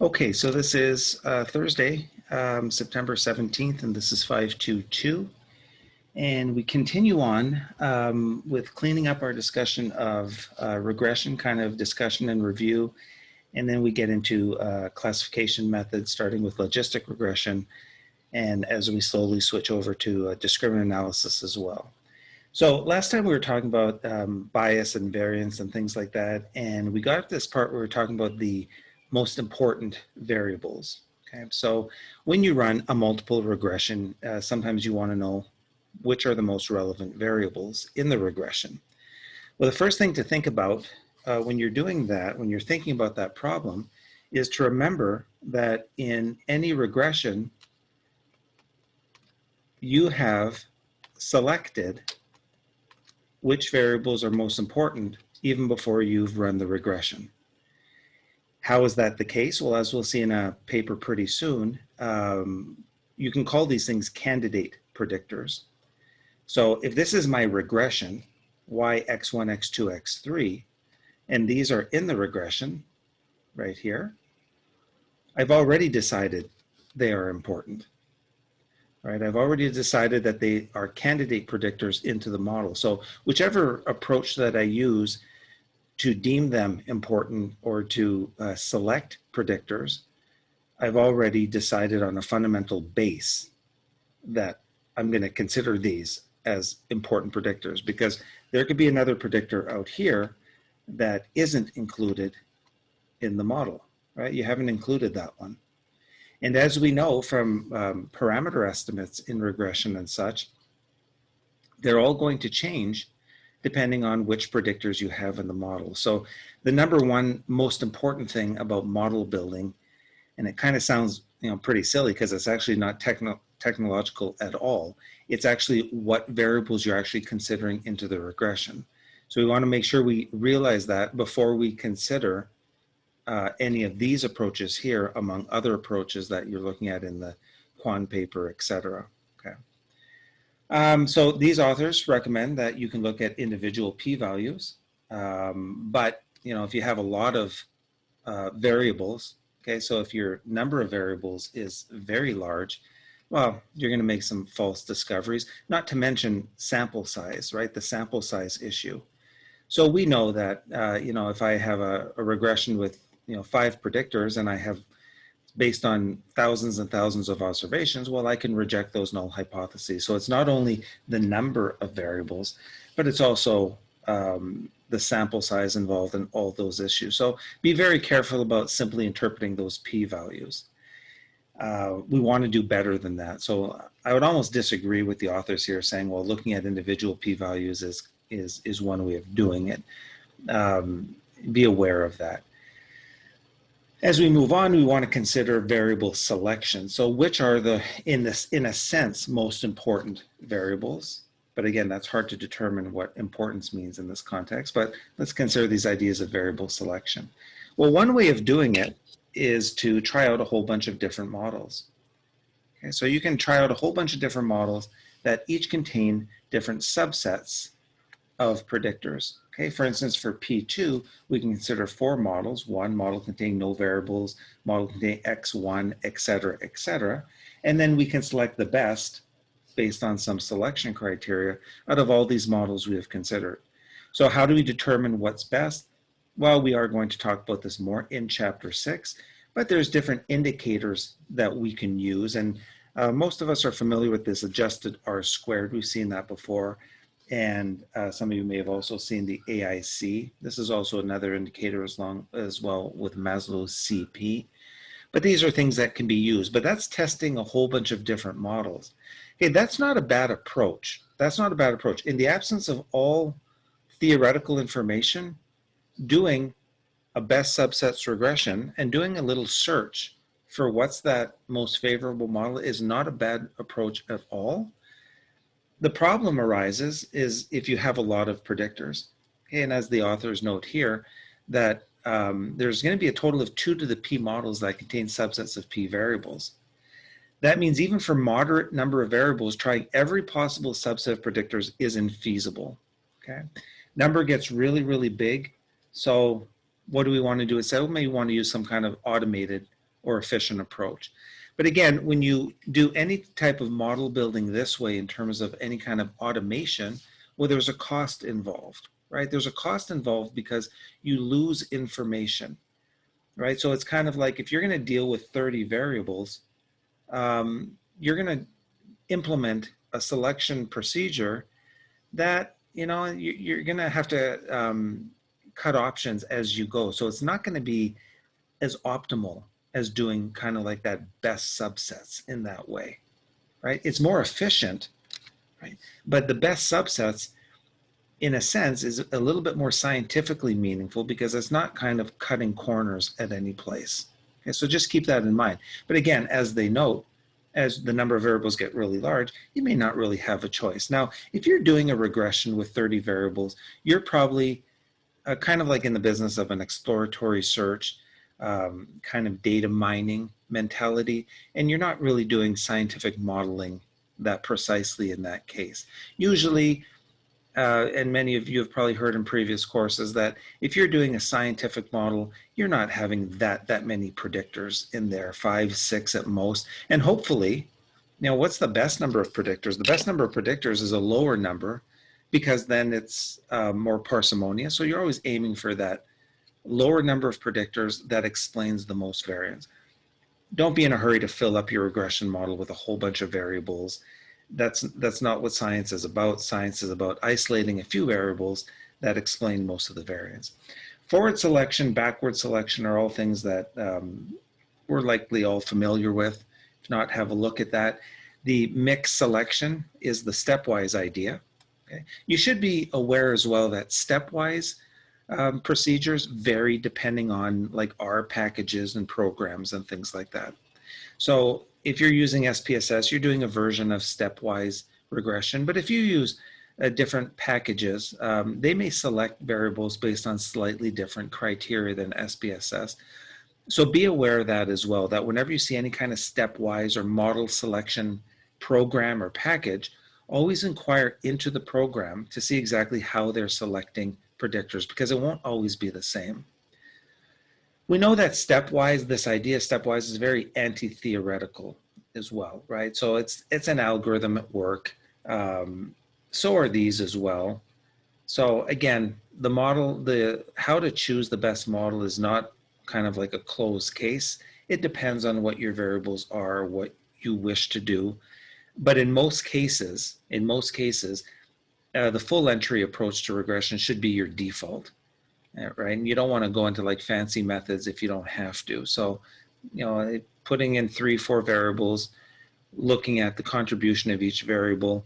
Okay, so this is Thursday, September 17th, and this is 522. And we continue on with cleaning up our discussion of regression, kind of discussion and review. And then we get into classification methods, starting with logistic regression, and as we slowly switch over to discriminant analysis as well. So last time we were talking about bias and variance and things like that, and we got to this part where we were talking about the most important variables. Okay, so when you run a multiple regression, sometimes you want to know which are the most relevant variables in the regression. Well, the first thing to think about when you're doing that, when you're thinking about that problem, is to remember that in any regression, you have selected which variables are most important even before you've run the regression. How is that the case? Well, as we'll see in a paper pretty soon, you can call these things candidate predictors. So if this is my regression, y, x1, x2, x3, and these are in the regression right here, I've already decided they are important. Right, I've already decided that they are candidate predictors into the model. So whichever approach that I use to deem them important or to select predictors, I've already decided on a fundamental base that I'm going to consider these as important predictors, because there could be another predictor out here that isn't included in the model, right? You haven't included that one. And as we know from parameter estimates in regression and such, they're all going to change depending on which predictors you have in the model. So the number one most important thing about model building, and it kind of sounds pretty silly because it's actually not technological at all, it's actually what variables you're actually considering into the regression. So we want to make sure we realize that before we consider any of these approaches here among other approaches that you're looking at in the quant paper, etc. Okay. So these authors recommend that you can look at individual p-values, but if you have a lot of variables, okay, so if your number of variables is very large, well, you're going to make some false discoveries, not to mention sample size, right? The sample size issue. So we know that, if I have a regression with 5 predictors and I have based on thousands and thousands of observations, well, I can reject those null hypotheses. So it's not only the number of variables, but it's also the sample size involved in all those issues. So be very careful about simply interpreting those p-values. We want to do better than that. So I would almost disagree with the authors here saying, well, looking at individual p-values is one way of doing it. Be aware of that. As we move on, we want to consider variable selection. So which are the, in a sense, most important variables? But again, that's hard to determine what importance means in this context, but let's consider these ideas of variable selection. Well, one way of doing it is to try out a whole bunch of different models. Okay, so you can try out a whole bunch of different models that each contain different subsets of predictors. Okay, for instance, for P2, we can consider 4 models. One model containing no variables, model containing X1, et cetera. And then we can select the best based on some selection criteria out of all these models we have considered. So how do we determine what's best? Well, we are going to talk about this more in chapter 6, but there's different indicators that we can use. And most of us are familiar with this adjusted R-squared. We've seen that before. And some of you may have also seen the AIC. This is also another indicator as well with Maslow's CP. But these are things that can be used. But that's testing a whole bunch of different models. Okay, that's not a bad approach. That's not a bad approach. In the absence of all theoretical information, doing a best subsets regression and doing a little search for what's that most favorable model is not a bad approach at all. The problem arises is if you have a lot of predictors. Okay, and as the authors note here, that there's going to be a total of 2 to the p models that contain subsets of p variables. That means even for moderate number of variables, trying every possible subset of predictors is infeasible. Okay, number gets really, really big. So what do we want to do? Instead, we may want to use some kind of automated or efficient approach. But again, when you do any type of model building this way in terms of any kind of automation, well, there's a cost involved, right? There's a cost involved because you lose information, right? So it's kind of like if you're going to deal with 30 variables, you're going to implement a selection procedure that, you're going to have to cut options as you go. So it's not going to be as optimal as doing kind of like that best subsets in that way, right? It's more efficient, right? But the best subsets, in a sense, is a little bit more scientifically meaningful because it's not kind of cutting corners at any place. Okay, so just keep that in mind. But again, as they note, as the number of variables get really large, you may not really have a choice. Now, if you're doing a regression with 30 variables, you're probably kind of like in the business of an exploratory search, kind of data mining mentality, and you're not really doing scientific modeling that precisely in that case. Usually, and many of you have probably heard in previous courses that if you're doing a scientific model, you're not having that many predictors in there, 5, 6 at most. And hopefully, what's the best number of predictors? The best number of predictors is a lower number because then it's more parsimonious. So you're always aiming for that lower number of predictors that explains the most variance. Don't be in a hurry to fill up your regression model with a whole bunch of variables. That's not what science is about. Science is about isolating a few variables that explain most of the variance. Forward selection, backward selection are all things that we're likely all familiar with. If not, have a look at that. The mixed selection is the stepwise idea. Okay? You should be aware as well that stepwise procedures vary depending on like R packages and programs and things like that. So if you're using SPSS, you're doing a version of stepwise regression. But if you use different packages, they may select variables based on slightly different criteria than SPSS. So be aware of that as well, that whenever you see any kind of stepwise or model selection program or package, always inquire into the program to see exactly how they're selecting predictors, because it won't always be the same. We know that stepwise, this idea stepwise is very anti-theoretical as well, right? So it's an algorithm at work. So are these as well. So again, the model, how to choose the best model is not kind of like a closed case. It depends on what your variables are, what you wish to do. But in most cases, the full entry approach to regression should be your default. Right, and you don't want to go into like fancy methods if you don't have to. So, putting in 3, 4 variables, looking at the contribution of each variable.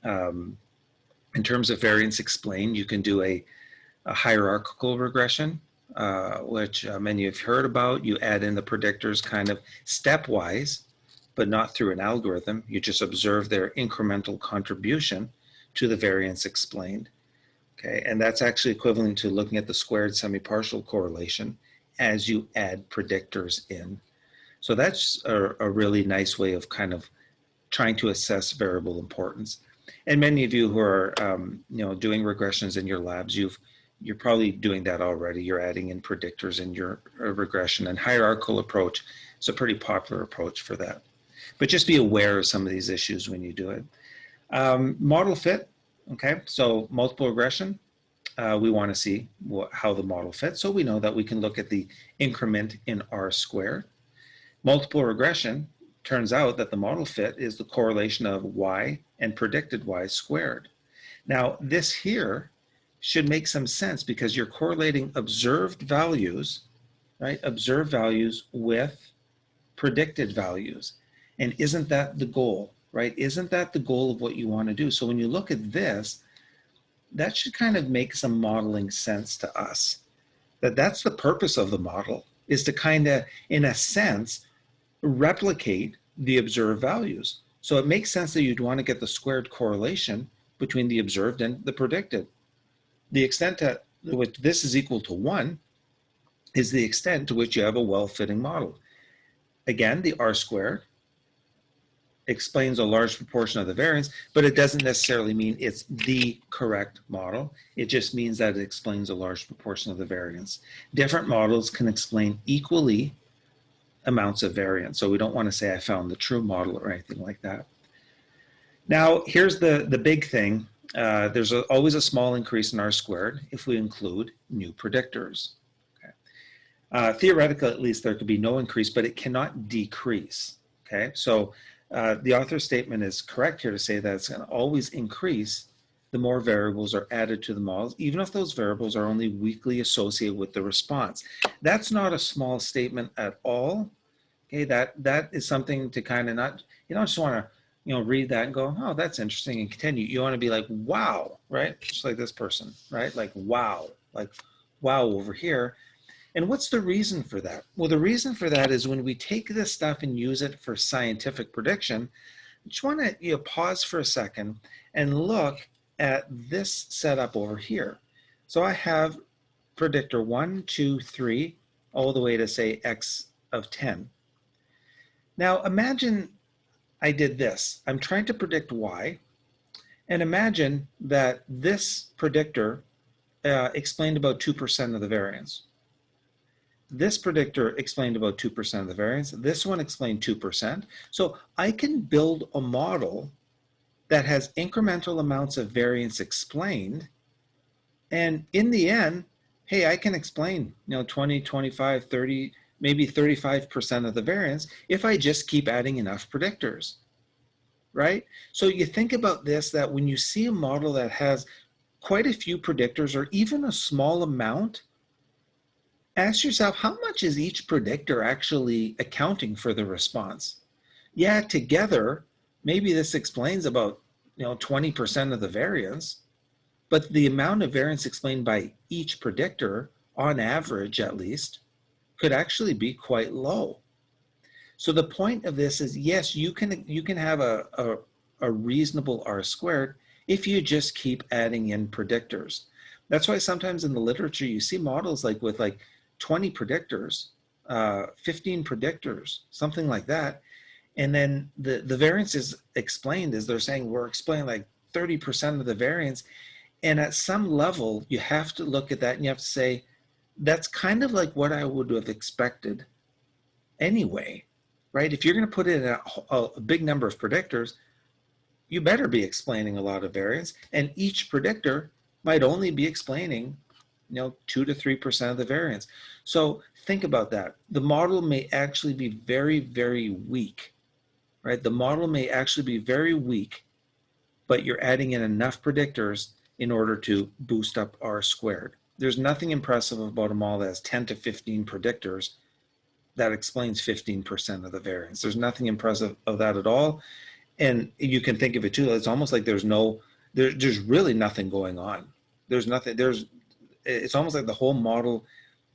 In terms of variance explained, you can do a hierarchical regression, which many of you have heard about. You add in the predictors kind of stepwise, but not through an algorithm. You just observe their incremental contribution to the variance explained. Okay, and that's actually equivalent to looking at the squared semi-partial correlation as you add predictors in. So that's a really nice way of kind of trying to assess variable importance. And many of you who are doing regressions in your labs, you're probably doing that already. You're adding in predictors in your regression, and hierarchical approach is a pretty popular approach for that. But just be aware of some of these issues when you do it. Model fit. Okay, so multiple regression, we want to see how the model fits. So we know that we can look at the increment in R squared. Multiple regression, turns out that the model fit is the correlation of Y and predicted Y squared. Now this here should make some sense because you're correlating observed values, right? Observed values with predicted values. And isn't that the goal? Right? Isn't that the goal of what you want to do? So when you look at this, that should kind of make some modeling sense to us. That's the purpose of the model, is to kind of, in a sense, replicate the observed values. So it makes sense that you'd want to get the squared correlation between the observed and the predicted. The extent to which this is equal to 1 is the extent to which you have a well-fitting model. Again, the R squared explains a large proportion of the variance, but it doesn't necessarily mean it's the correct model. It just means that it explains a large proportion of the variance. Different models can explain equally amounts of variance. So we don't want to say I found the true model or anything like that. Now, here's the big thing. There's always a small increase in R squared if we include new predictors. Okay. Theoretically, at least, there could be no increase, but it cannot decrease. Okay, so the author's statement is correct here to say that it's going to always increase the more variables are added to the models, even if those variables are only weakly associated with the response. That's not a small statement at all. Okay, that is something to kind of not, you don't just want to, read that and go, oh, that's interesting, and continue. You want to be like, wow, right? Just like this person, right? Like wow over here. And what's the reason for that? Well, the reason for that is when we take this stuff and use it for scientific prediction, I just want to pause for a second and look at this setup over here. So I have predictor 1, 2, 3, all the way to say x of 10. Now imagine I did this. I'm trying to predict y, and imagine that this predictor explained about 2% of the variance. This predictor explained about 2% of the variance. This one explained 2%. So I can build a model that has incremental amounts of variance explained. And in the end, hey, I can explain, 20, 25, 30, maybe 35% of the variance if I just keep adding enough predictors, right? So you think about this, that when you see a model that has quite a few predictors or even a small amount, ask yourself, how much is each predictor actually accounting for the response? Yeah, together, maybe this explains about 20% of the variance, but the amount of variance explained by each predictor, on average at least, could actually be quite low. So the point of this is, yes, you can have a reasonable R squared if you just keep adding in predictors. That's why sometimes in the literature you see models with 20 predictors, 15 predictors, something like that. And then the variance is explained as they're saying we're explaining 30% of the variance. And at some level, you have to look at that and you have to say, that's kind of like what I would have expected anyway, right? If you're going to put in a big number of predictors, you better be explaining a lot of variance. And each predictor might only be explaining 2 to 3% of the variance. So think about that. The model may actually be very, very weak, right? The model may actually be very weak, but you're adding in enough predictors in order to boost up R squared. There's nothing impressive about a model that has 10 to 15 predictors that explains 15% of the variance. There's nothing impressive of that at all. And you can think of it too, it's almost like there's really nothing going on. It's almost like the whole model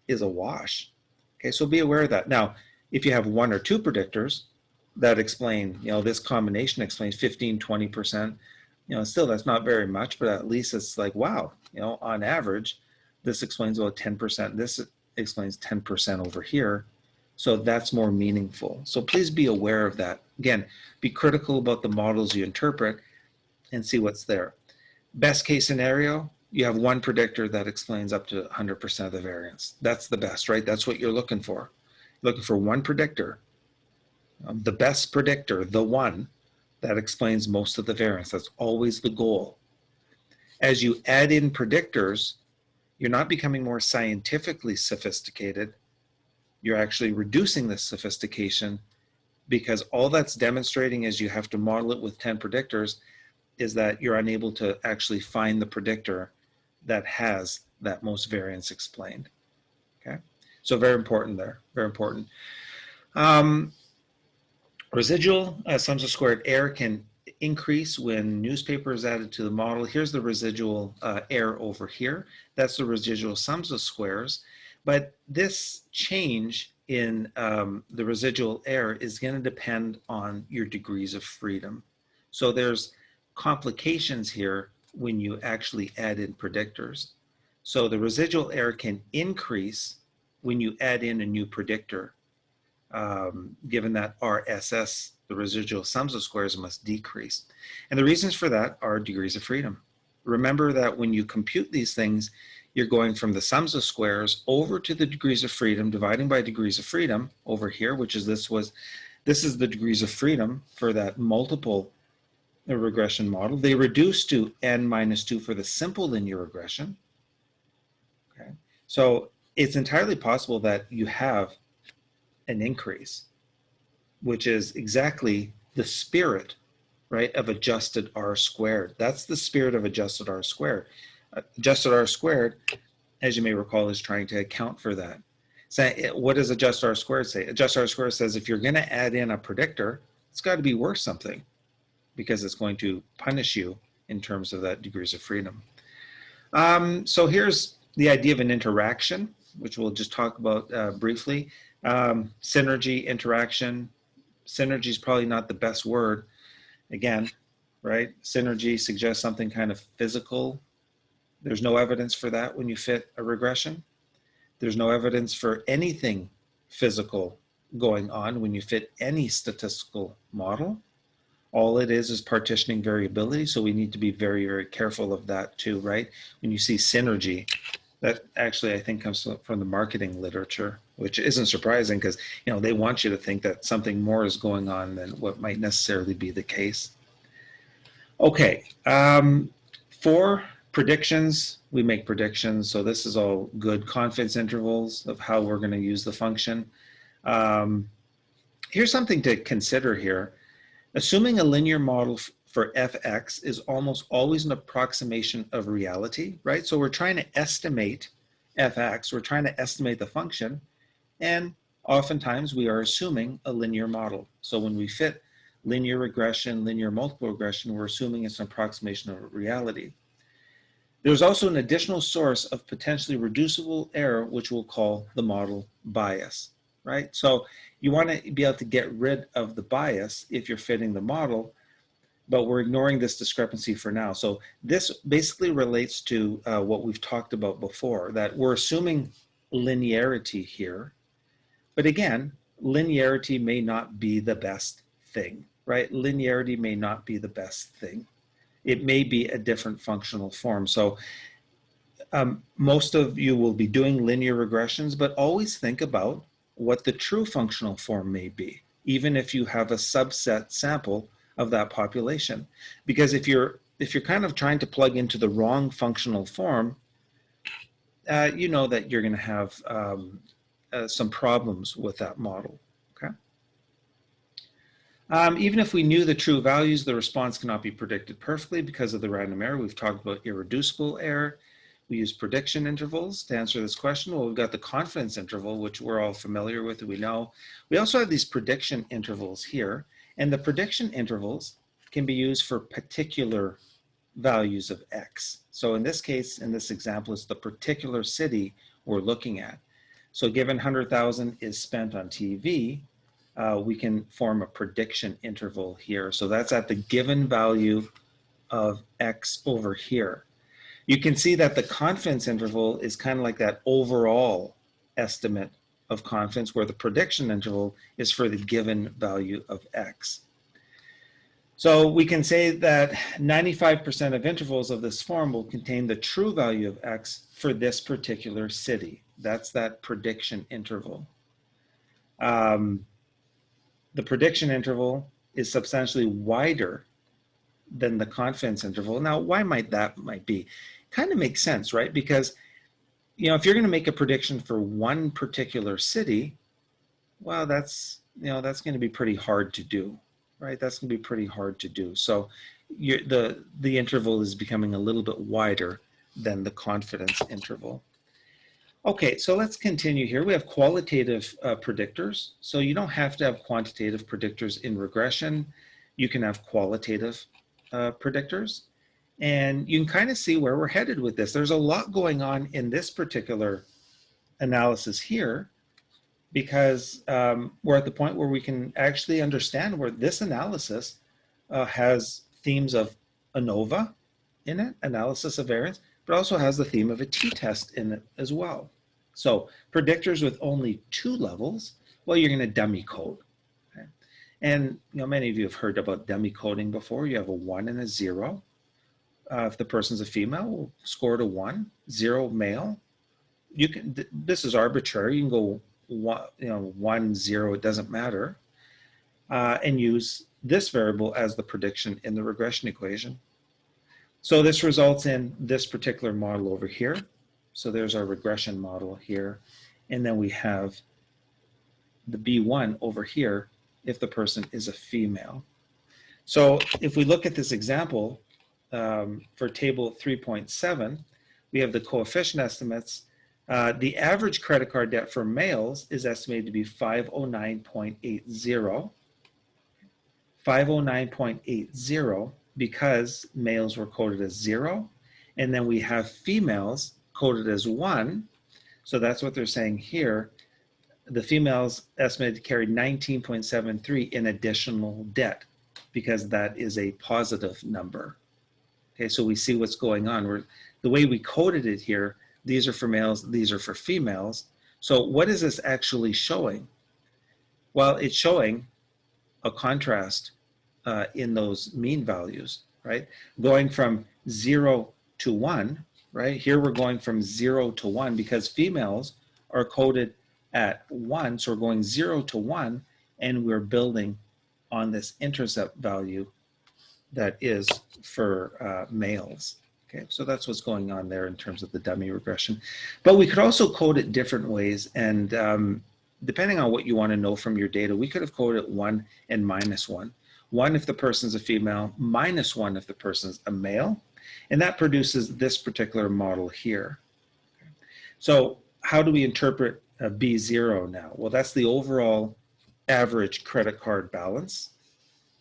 is a wash. Okay, so be aware of that. Now, if you have 1 or 2 predictors that explain, this combination explains 15, 20%, still that's not very much, but at least it's like, wow, on average, this explains about 10%. This explains 10% over here. So that's more meaningful. So please be aware of that. Again, be critical about the models you interpret and see what's there. Best case scenario, you have 1 predictor that explains up to 100% of the variance. That's the best, right? That's what you're looking for. You're looking for 1 predictor, the best predictor, the one that explains most of the variance. That's always the goal. As you add in predictors, you're not becoming more scientifically sophisticated. You're actually reducing the sophistication, because all that's demonstrating is you have to model it with 10 predictors is that you're unable to actually find the predictor that has that most variance explained. Okay, so very important there, very important. Residual sums of squared error can increase when newspaper is added to the model. Here's the residual error over here. That's the residual sums of squares. But this change in the residual error is going to depend on your degrees of freedom. So there's complications here when you actually add in predictors. So the residual error can increase when you add in a new predictor. Given that RSS, the residual sums of squares, must decrease. And the reasons for that are degrees of freedom. Remember that when you compute these things, you're going from the sums of squares over to the degrees of freedom, dividing by degrees of freedom over here, which is this is the degrees of freedom for that multiple regression model. They reduce to n minus 2 for the simple linear regression. Okay, so it's entirely possible that you have an increase, which is exactly the spirit, right, of adjusted R squared. That's the spirit of adjusted R squared. Adjusted R squared, as you may recall, is trying to account for that. So what does adjusted R squared say? Adjusted R squared says if you're going to add in a predictor, it's got to be worth something because it's going to punish you in terms of that degrees of freedom. So here's the idea of an interaction, which we'll just talk about briefly. Synergy, interaction. Synergy is probably not the best word. Again, right? Synergy suggests something kind of physical. There's no evidence for that when you fit a regression. There's no evidence for anything physical going on when you fit any statistical model. All it is partitioning variability, so we need to be very, very careful of that too, right? When you see synergy, that actually I think comes from the marketing literature, which isn't surprising because they want you to think that something more is going on than what might necessarily be the case. Okay, for predictions, we make predictions, so this is all good confidence intervals of how we're going to use the function. Here's something to consider here. Assuming a linear model for fx is almost always an approximation of reality, right? So we're trying to estimate fx, we're trying to estimate the function, and oftentimes we are assuming a linear model. So when we fit linear regression, linear multiple regression, we're assuming it's an approximation of reality. There's also an additional source of potentially reducible error, which we'll call the model bias, right? So you want to be able to get rid of the bias if you're fitting the model, but we're ignoring this discrepancy for now. So this basically relates to what we've talked about before, that we're assuming linearity here, but again, linearity may not be the best thing, right? Linearity may not be the best thing. It may be a different functional form. So most of you will be doing linear regressions, but always think about what the true functional form may be, even if you have a subset sample of that population. Because if you're kind of trying to plug into the wrong functional form, you know that you're going to have some problems with that model. Okay. Even if we knew the true values, the response cannot be predicted perfectly because of the random error. We've talked about irreducible error. We use prediction intervals to answer this question. Well, we've got the confidence interval, which we're all familiar with, we know. We also have these prediction intervals here, and the prediction intervals can be used for particular values of X. So in this case, in this example, it's the particular city we're looking at. So given 100,000 is spent on TV, we can form a prediction interval here. So that's at the given value of X over here. You can see that the confidence interval is kind of like that overall estimate of confidence, where the prediction interval is for the given value of X. So we can say that 95% of intervals of this form will contain the true value of X for this particular city. That's that prediction interval. The prediction interval is substantially wider than the confidence interval. Now, why might be? Kind of makes sense, right? Because, if you're going to make a prediction for one particular city, well, that's going to be pretty hard to do, right? That's going to be pretty hard to do. So the interval is becoming a little bit wider than the confidence interval. Okay, so let's continue here. We have qualitative predictors. So you don't have to have quantitative predictors in regression. You can have qualitative predictors. And you can kind of see where we're headed with this. There's a lot going on in this particular analysis here, because we're at the point where we can actually understand where this analysis has themes of ANOVA in it, analysis of variance, but also has the theme of a t-test in it as well. So predictors with only 2 levels, well, you're going to dummy code. Okay? And many of you have heard about dummy coding before. You have a 1 and a 0. If the person's a female, we'll score to 1, 0 male. You can, this is arbitrary. You can go 1, 0, it doesn't matter. And use this variable as the prediction in the regression equation. So this results in this particular model over here. So there's our regression model here. And then we have the B1 over here if the person is a female. So if we look at this example for table 3.7, we have the coefficient estimates. The average credit card debt for males is estimated to be 509.80. 509.80 because males were coded as 0. And then we have females coded as 1. So that's what they're saying here. The females estimated to carry 19.73 in additional debt because that is a positive number. Okay, so we see what's going on. The way we coded it here, these are for males, these are for females. So what is this actually showing? Well, it's showing a contrast in those mean values, right? Going from 0 to 1, right? Here we're going from 0 to 1 because females are coded at 1, so we're going 0 to 1, and we're building on this intercept value that is for males. Okay, so that's what's going on there in terms of the dummy regression. But we could also code it different ways, and depending on what you want to know from your data, we could have coded 1 and -1. 1 if the person's a female, -1 if the person's a male, and that produces this particular model here. So how do we interpret B0 now? Well, that's the overall average credit card balance.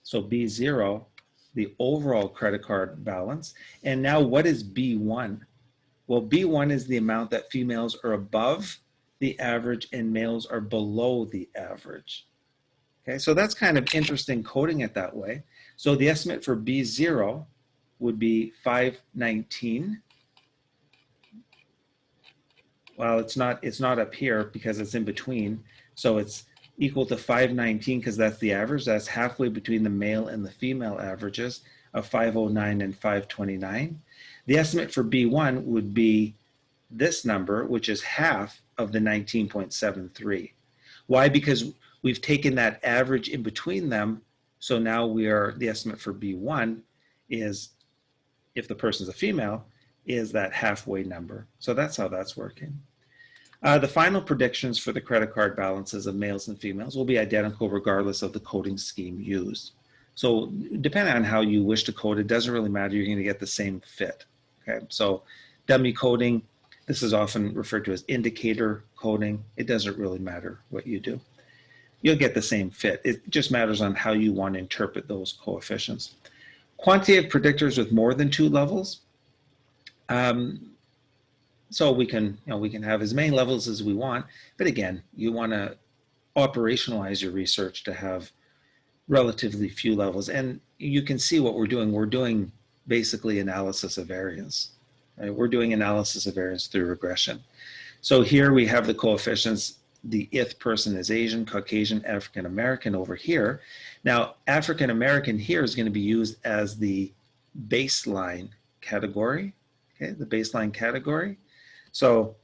So B0, the overall credit card balance. And now what is B1? Well, B1 is the amount that females are above the average and males are below the average. Okay, so that's kind of interesting coding it that way. So the estimate for B0 would be 519. Well, it's not up here because it's in between. So it's equal to 519 because that's the average. That's halfway between the male and the female averages of 509 and 529. The estimate for B1 would be this number, which is half of the 19.73. Why? Because we've taken that average in between them. So now the estimate for B1 is, if the person's a female, is that halfway number. So that's how that's working. The final predictions for the credit card balances of males and females will be identical regardless of the coding scheme used. So depending on how you wish to code, it doesn't really matter. You're going to get the same fit. Okay, so dummy coding, this is often referred to as indicator coding. It doesn't really matter what you do. You'll get the same fit. It just matters on how you want to interpret those coefficients. Quantitative predictors with more than 2 levels. So we can have as many levels as we want, but again, you want to operationalize your research to have relatively few levels. And you can see what we're doing. We're doing basically analysis of variance. Right? We're doing analysis of variance through regression. So here we have the coefficients. The ith person is Asian, Caucasian, African American over here. Now, African American here is going to be used as the baseline category. Okay, the baseline category. So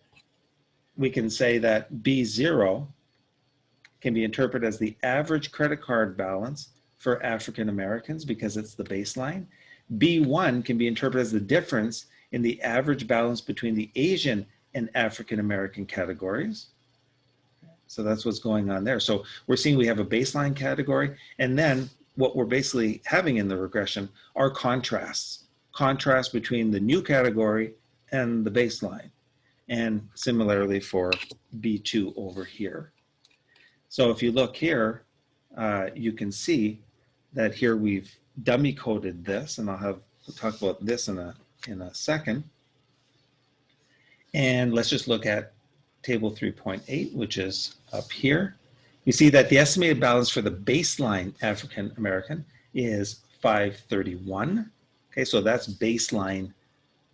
we can say that B0 can be interpreted as the average credit card balance for African Americans because it's the baseline. B1 can be interpreted as the difference in the average balance between the Asian and African American categories. So that's what's going on there. So we're seeing we have a baseline category, and then what we're basically having in the regression are contrasts between the new category and the baseline. And similarly for B2 over here. So if you look here, you can see that here we've dummy coded this, and we'll talk about this in a second. And let's just look at table 3.8, which is up here. You see that the estimated balance for the baseline African American is 531. Okay, so that's baseline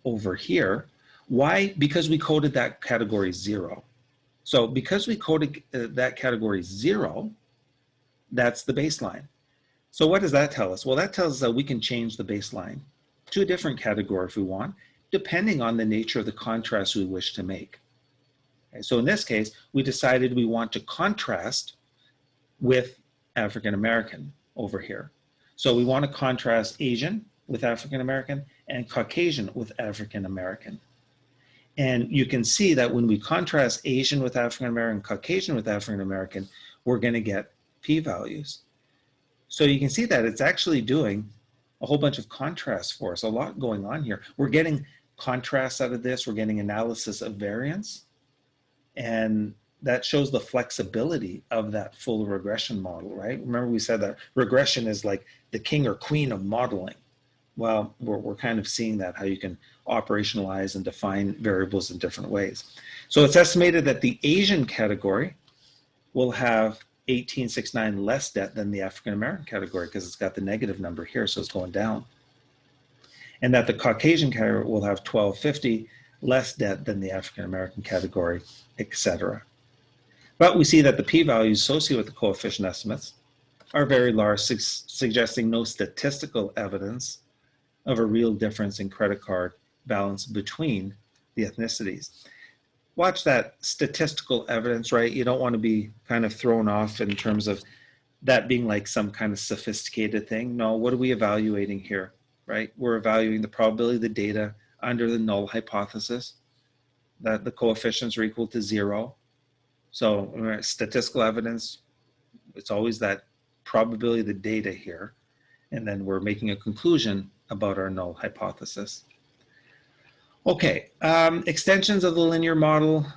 over here. Why? Because we coded that category 0. So because we coded that category 0, that's the baseline. So what does that tell us? Well, that tells us that we can change the baseline. to a different category if we want, depending on the nature of the contrast we wish to make. Okay, so in this case, we decided we want to contrast with African American over here. So we want to contrast Asian with African American and Caucasian with African American. And you can see that when we contrast Asian with African American, Caucasian with African American, we're going to get p-values. So you can see that it's actually doing a whole bunch of contrast for us, a lot going on here. We're getting contrast out of this, we're getting analysis of variance, and that shows the flexibility of that full regression model, right? Remember we said that regression is like the king or queen of modeling. Well, we're kind of seeing that, how you can operationalize and define variables in different ways. So it's estimated that the Asian category will have 1869 less debt than the African American category because it's got the negative number here, so it's going down. And that the Caucasian category will have 1250 less debt than the African American category, etc. But we see that the p-values associated with the coefficient estimates are very large, suggesting no statistical evidence of a real difference in credit card balance between the ethnicities. Watch that statistical evidence, right? You don't want to be kind of thrown off in terms of that being like some kind of sophisticated thing. No, what are we evaluating here, right? We're evaluating the probability of the data under the null hypothesis, that the coefficients are equal to 0. So statistical evidence, it's always that probability of the data here. And then we're making a conclusion about our null hypothesis. Okay, extensions of the linear model.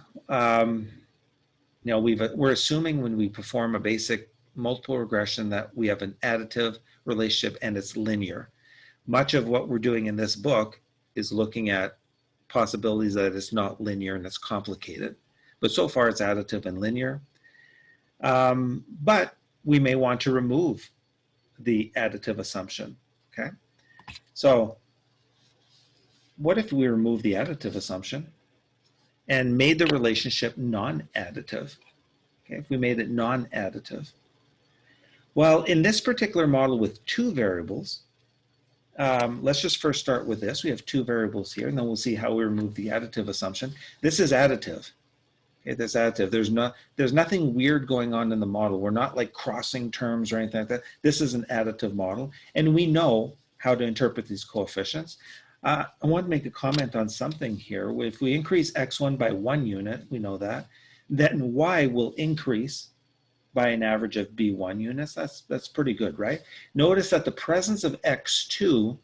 We're assuming when we perform a basic multiple regression that we have an additive relationship and it's linear. Much of what we're doing in this book is looking at possibilities that it's not linear and it's complicated. But so far it's additive and linear. But we may want to remove the additive assumption, okay? So what if we remove the additive assumption and made the relationship non-additive? Okay, if we made it non-additive. Well, in this particular model with two variables, let's just first start with this. We have two variables here, and then we'll see how we remove the additive assumption. This is additive. Okay, that's additive. There's nothing weird going on in the model. We're not like crossing terms or anything like that. This is an additive model, and we know how to interpret these coefficients. I want to make a comment on something here. If we increase x1 by 1 unit, we know that, then y will increase by an average of b1 units. That's pretty good, right? Notice that the presence of x2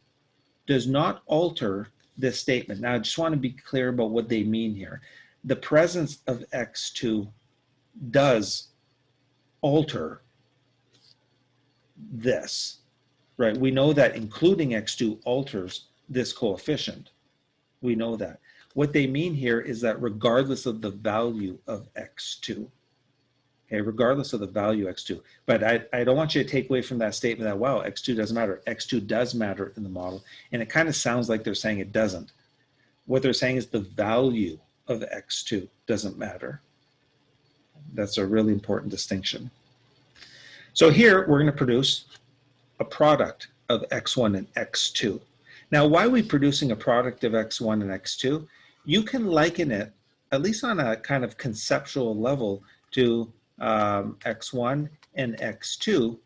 does not alter this statement. Now, I just want to be clear about what they mean here. The presence of x2 does alter this, right? We know that including x2 alters this coefficient. We know that. What they mean here is that regardless of the value of x2, okay, regardless of the value x2, but I don't want you to take away from that statement that, wow, x2 doesn't matter. x2 does matter in the model, and it kind of sounds like they're saying it doesn't. What they're saying is the value of x2 doesn't matter. That's a really important distinction. So here we're going to produce a product of x1 and x2. Now, why are we producing a product of x1 and x2? You can liken it, at least on a kind of conceptual level, to x1 and x2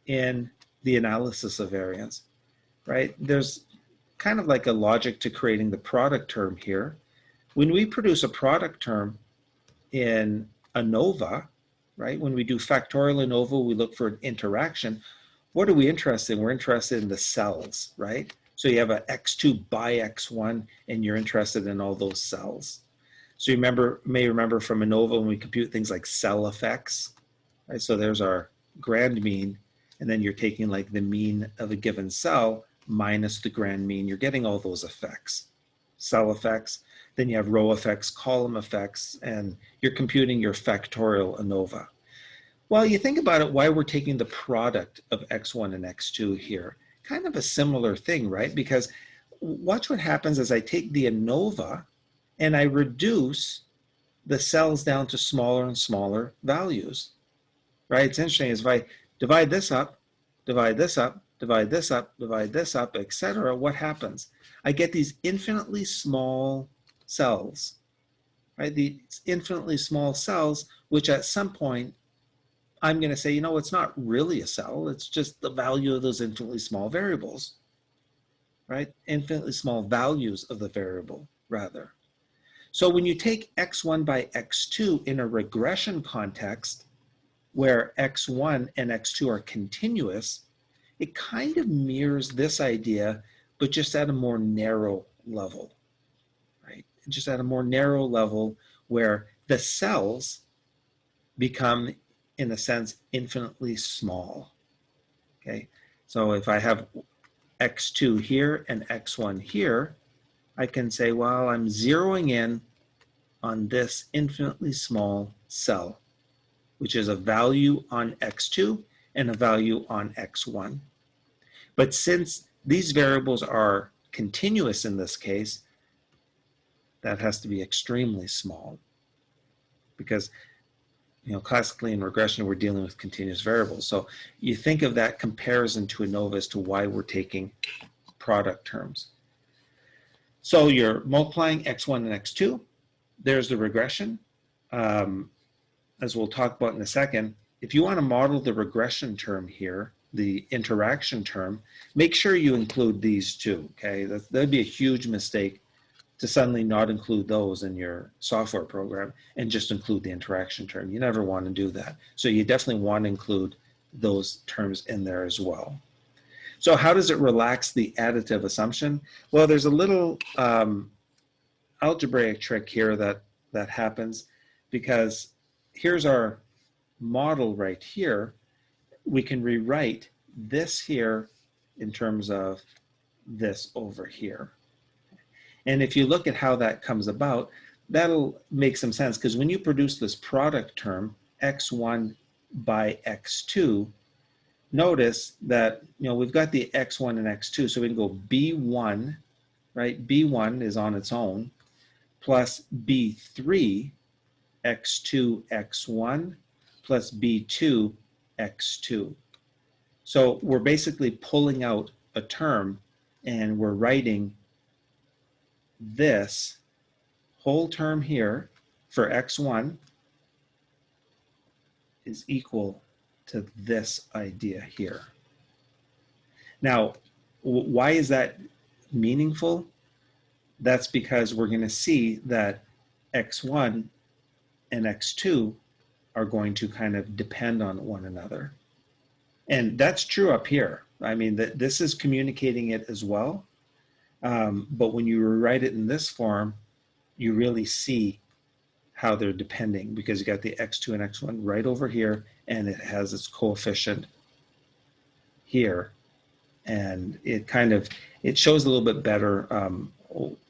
in the analysis of variance, right? There's kind of like a logic to creating the product term here. When we produce a product term in ANOVA, right? When we do factorial ANOVA, we look for an interaction. What are we interested in? We're interested in the cells, right? So you have a x2 by x1, and you're interested in all those cells. So you may remember from ANOVA when we compute things like cell effects, right? So there's our grand mean, and then you're taking like the mean of a given cell minus the grand mean. You're getting all those effects, cell effects. Then you have row effects, column effects, and you're computing your factorial ANOVA. Well, you think about it, why we're taking the product of x1 and x2 here. Kind of a similar thing, right? Because watch what happens as I take the ANOVA and I reduce the cells down to smaller and smaller values, right? It's interesting, is if I divide this up, divide this up, divide this up, etc., what happens? I get these infinitely small cells, right? These infinitely small cells, which at some point, I'm going to say, you know, it's not really a cell. It's just the value of those infinitely small variables, right? Infinitely small values of the variable, rather. So when you take x1 by x2 in a regression context, where x1 and x2 are continuous, it kind of mirrors this idea, but just at a more narrow level, right? Just at a more narrow level where the cells become, in a sense, infinitely small, okay? So if I have x2 here and x1 here, I can say, well, I'm zeroing in on this infinitely small cell, which is a value on x2 and a value on x1. But since these variables are continuous in this case, that has to be extremely small, because classically in regression, we're dealing with continuous variables. So you think of that comparison to ANOVA as to why we're taking product terms. So you're multiplying x1 and x2. There's the regression. As we'll talk about in a second, if you want to model the regression term here, the interaction term, make sure you include these two, okay? That'd be a huge mistake to suddenly not include those in your software program and just include the interaction term. You never want to do that. So you definitely want to include those terms in there as well. So how does it relax the additive assumption? Well, there's a little algebraic trick here that happens, because here's our model right here. We can rewrite this here in terms of this over here. And if you look at how that comes about, that'll make some sense, because when you produce this product term, x1 by x2, notice that we've got the x1 and x2, so we can go b1, right? b1 is on its own, plus b3 x2 x1 plus b2 x2. So we're basically pulling out a term and we're writing this whole term here for x1 is equal to this idea here. Now, why is that meaningful? That's because we're going to see that x1 and x2 are going to kind of depend on one another. And that's true up here. I mean, this is communicating it as well. But when you rewrite it in this form, you really see how they're depending, because you got the x2 and x1 right over here, and it has its coefficient here. And it shows a little bit better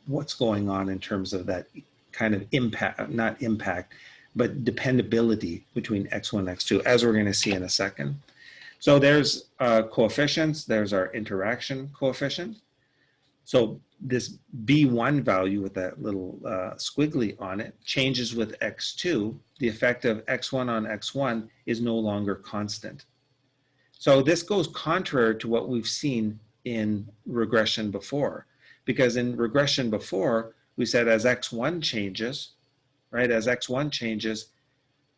what's going on in terms of that kind of impact, not impact, but dependability between x1 and x2, as we're going to see in a second. So there's coefficients. There's our interaction coefficient. So this b1 value with that little squiggly on it changes with x2. The effect of x1 on x1 is no longer constant. So this goes contrary to what we've seen in regression before, because in regression before, we said as x1 changes, right, as x1 changes,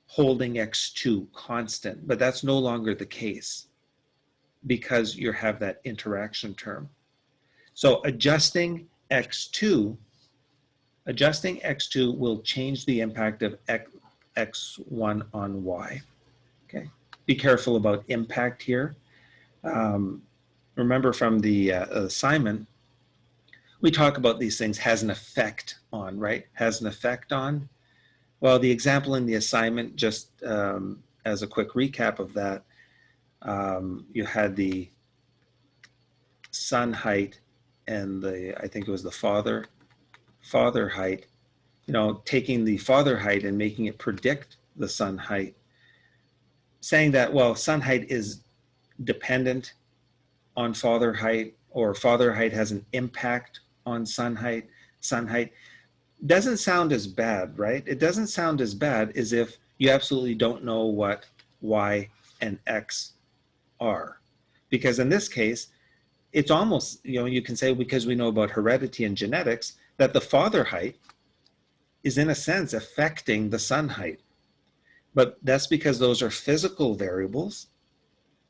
holding x2 constant, but that's no longer the case because you have that interaction term. So adjusting x2 will change the impact of x1 on y, okay? Be careful about impact here. Remember from the assignment, we talk about these things has an effect on, right? Has an effect on. Well, the example in the assignment, just as a quick recap of that, you had the sun height and I think it was the father height, taking the father height and making it predict the sun height, saying that, well, sun height is dependent on father height, or father height has an impact on sun height. Sun height doesn't sound as bad, right? It doesn't sound as bad as if you absolutely don't know what y and x are, because in this case, it's almost, you can say, because we know about heredity and genetics, that the father height is in a sense affecting the son height. But that's because those are physical variables.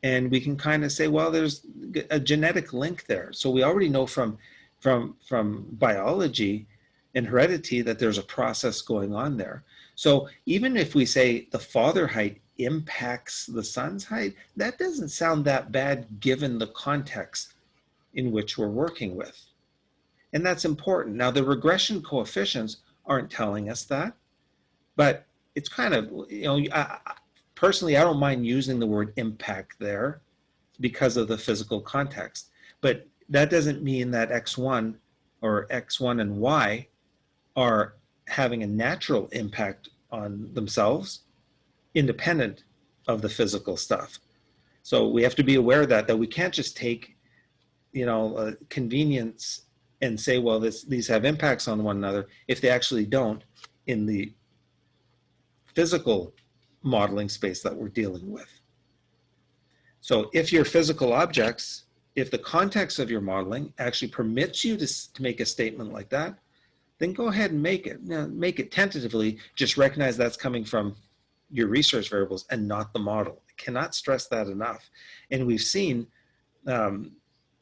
And we can kind of say, well, there's a genetic link there. So we already know from biology and heredity that there's a process going on there. So even if we say the father height impacts the son's height, that doesn't sound that bad given the context in which we're working with. And that's important. Now, the regression coefficients aren't telling us that, but it's kind of, personally, I don't mind using the word impact there because of the physical context. But that doesn't mean that X1 or X1 and Y are having a natural impact on themselves independent of the physical stuff. So we have to be aware of that we can't just take, convenience and say, well, these have impacts on one another if they actually don't in the physical modeling space that we're dealing with. So if your physical objects, if the context of your modeling actually permits you to make a statement like that, then go ahead and make it. Now, make it tentatively, just recognize that's coming from your research variables and not the model. I cannot stress that enough. And we've seen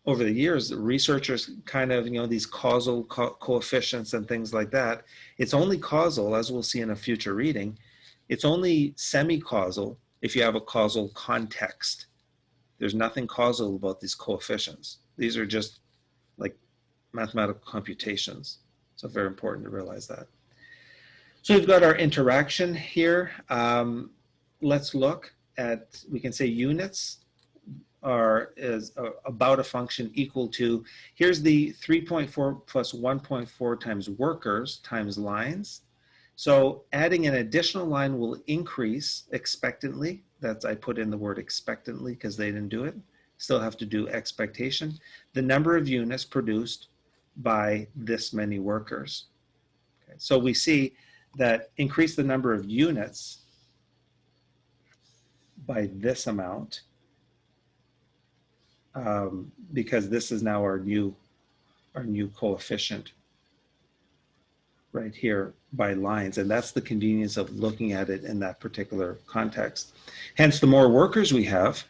over the years, researchers kind of, these causal coefficients and things like that. It's only causal, as we'll see in a future reading, it's only semi-causal if you have a causal context. There's nothing causal about these coefficients. These are just like mathematical computations. So very important to realize that. So we've got our interaction here. Let's look at, we can say units is about a function equal to, here's the 3.4 plus 1.4 times workers times lines. So adding an additional line will increase expectantly. That's, I put in the word expectantly because they didn't do it. Still have to do expectation. The number of units produced by this many workers. Okay. So we see that increase the number of units by this amount because this is now our new coefficient right here by lines, and that's the convenience of looking at it in that particular context. Hence, the more workers we have,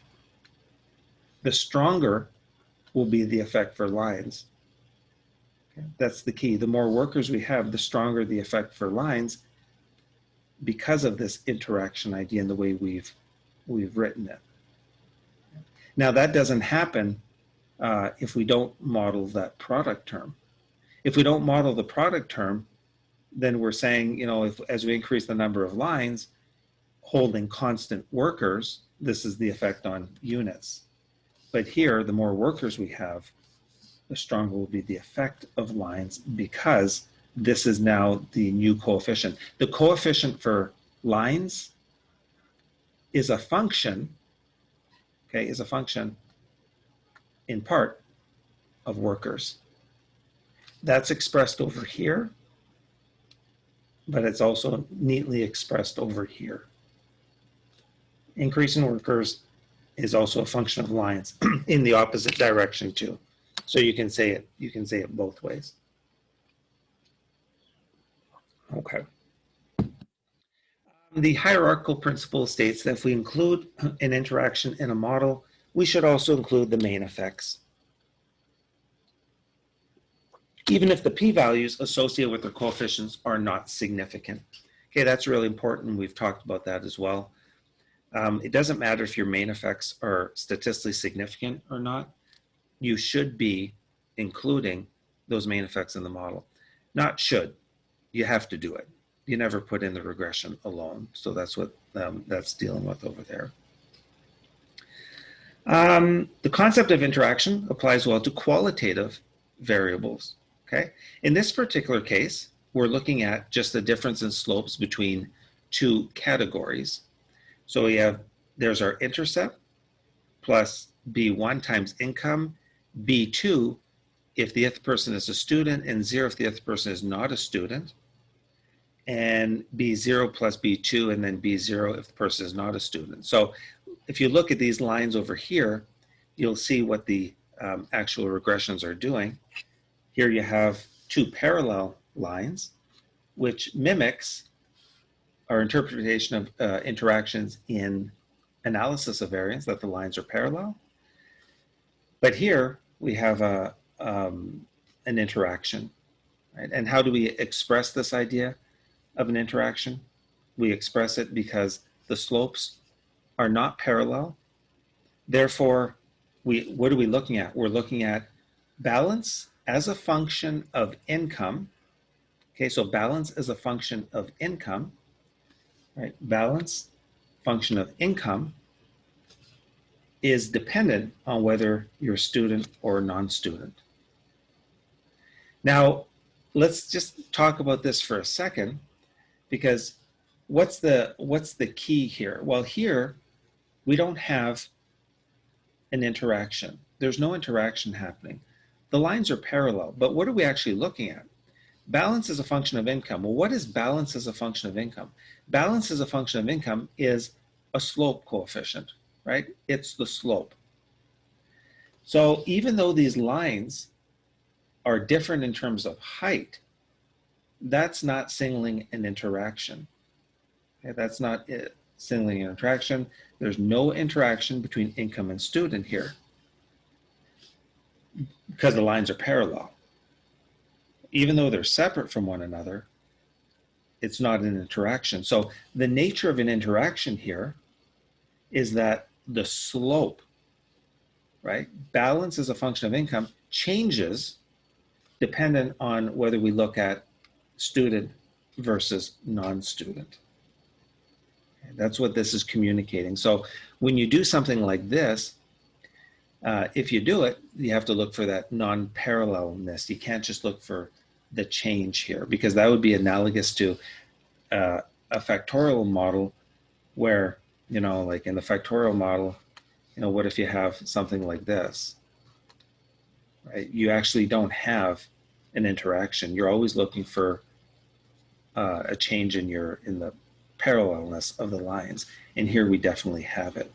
the stronger will be the effect for lines. Okay. That's the key. The more workers we have, the stronger the effect for lines because of this interaction idea and the way we've written it. Now, that doesn't happen if we don't model that product term. If we don't model the product term, then we're saying, as we increase the number of lines, holding constant workers, this is the effect on units. But here, the more workers we have, the stronger will be the effect of lines because this is now the new coefficient. The coefficient for lines is a function, okay, is a function in part of workers. That's expressed over here, but it's also neatly expressed over here. Increase in workers is also a function of lines in the opposite direction too. So you can say it both ways. Okay. The hierarchical principle states that if we include an interaction in a model, we should also include the main effects, even if the p-values associated with the coefficients are not significant. Okay, that's really important. We've talked about that as well. It doesn't matter if your main effects are statistically significant or not. You should be including those main effects in the model. Not should. You have to do it. You never put in the regression alone. So that's what that's dealing with over there. The concept of interaction applies well to qualitative variables. Okay. In this particular case, we're looking at just the difference in slopes between two categories. So there's our intercept plus B1 times income, B2 if the other person is a student, and 0 if the other person is not a student, and B0 plus B2, and then B0 if the person is not a student. So if you look at these lines over here, you'll see what the actual regressions are doing. Here you have two parallel lines, which mimics our interpretation of interactions in analysis of variance, that the lines are parallel. But here we have an interaction, right? And how do we express this idea of an interaction? We express it because the slopes are not parallel. Therefore, what are we looking at? We're looking at balance as a function of income. Okay, so balance is a function of income, right? Balance, function of income, is dependent on whether you're a student or non-student. Now, let's just talk about this for a second, because what's the key here? Well, here we don't have an interaction. There's no interaction happening. The lines are parallel, but what are we actually looking at? Balance is a function of income. Well, what is balance as a function of income? Balance as a function of income is a slope coefficient, right? It's the slope. So even though these lines are different in terms of height, that's not signaling an interaction. Okay, that's not it. Signaling an interaction. There's no interaction between income and student here because the lines are parallel. Even though they're separate from one another, it's not an interaction. So the nature of an interaction here is that the slope, right? Balance as a function of income changes dependent on whether we look at student versus non-student. That's what this is communicating. So when you do something like this, if you do it, you have to look for that non-parallelness. You can't just look for the change here, because that would be analogous to a factorial model where, like in the factorial model, what if you have something like this, right? You actually don't have an interaction. You're always looking for a change in the parallelness of the lines. And here we definitely have it.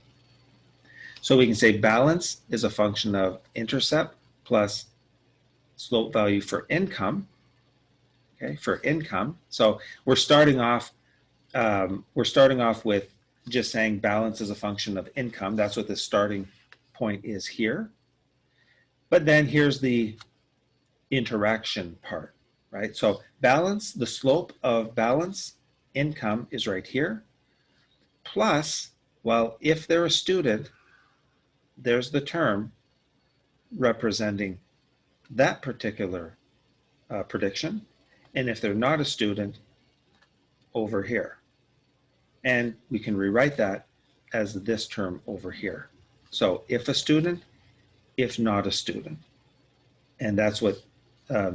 So we can say balance is a function of intercept plus slope value for income. Okay, for income. So we're starting off with just saying balance is a function of income. That's what the starting point is here. But then here's the interaction part, right? So balance, the slope of balance income is right here. Plus, well, if they're a student, there's the term representing that particular prediction. And if they're not a student, over here. And we can rewrite that as this term over here. So if a student, if not a student. And that's what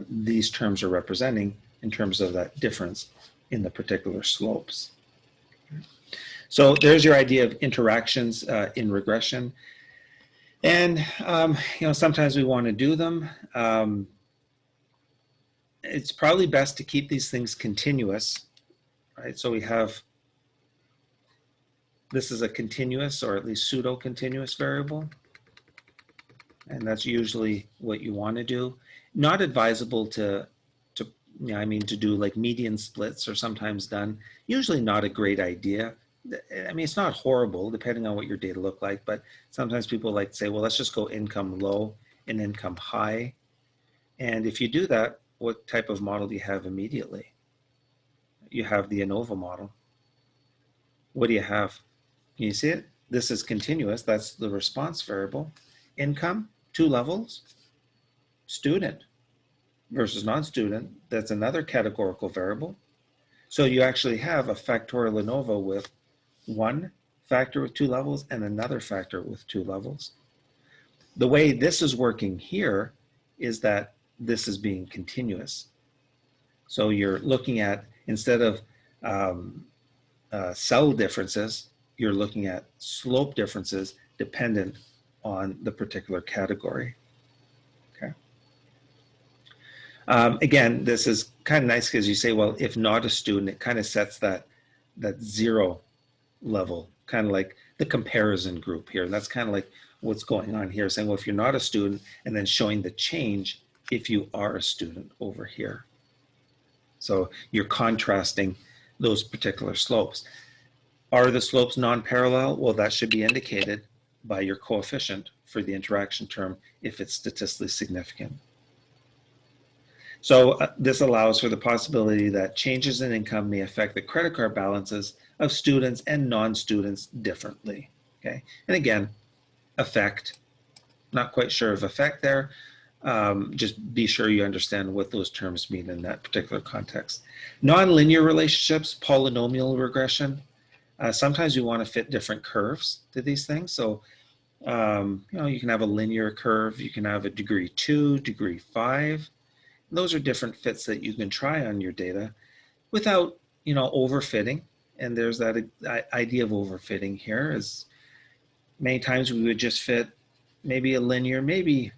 these terms are representing in terms of that difference in the particular slopes. So there's your idea of interactions in regression. And sometimes we want to do them. It's probably best to keep these things continuous, right? So we have, this is a continuous or at least pseudo-continuous variable. And that's usually what you want to do. Not advisable to do like median splits are sometimes done. Usually not a great idea. I mean, it's not horrible depending on what your data look like, but sometimes people like to say, well, let's just go income low and income high. And if you do that, what type of model do you have immediately? You have the ANOVA model. What do you have? Can you see it? This is continuous. That's the response variable. Income, 2 levels. Student versus non-student, that's another categorical variable. So you actually have a factorial ANOVA with one factor with 2 levels and another factor with 2 levels. The way this is working here is that this is being continuous. So you're looking at, instead of cell differences, you're looking at slope differences dependent on the particular category. Okay. Again, this is kind of nice because you say, well, if not a student, it kind of sets that zero level, kind of like the comparison group here. And that's kind of like what's going on here, saying, well, if you're not a student, and then showing the change if you are a student over here. So you're contrasting those particular slopes. Are the slopes non-parallel? Well, that should be indicated by your coefficient for the interaction term if it's statistically significant. So this allows for the possibility that changes in income may affect the credit card balances of students and non-students differently. Okay, and again, affect, not quite sure of effect there. Just be sure you understand what those terms mean in that particular context. Nonlinear relationships, polynomial regression. Sometimes we want to fit different curves to these things. So, you can have a linear curve, you can have a degree 2, degree 5. Those are different fits that you can try on your data without, overfitting. And there's that idea of overfitting here, is many times we would just fit maybe a linear, maybe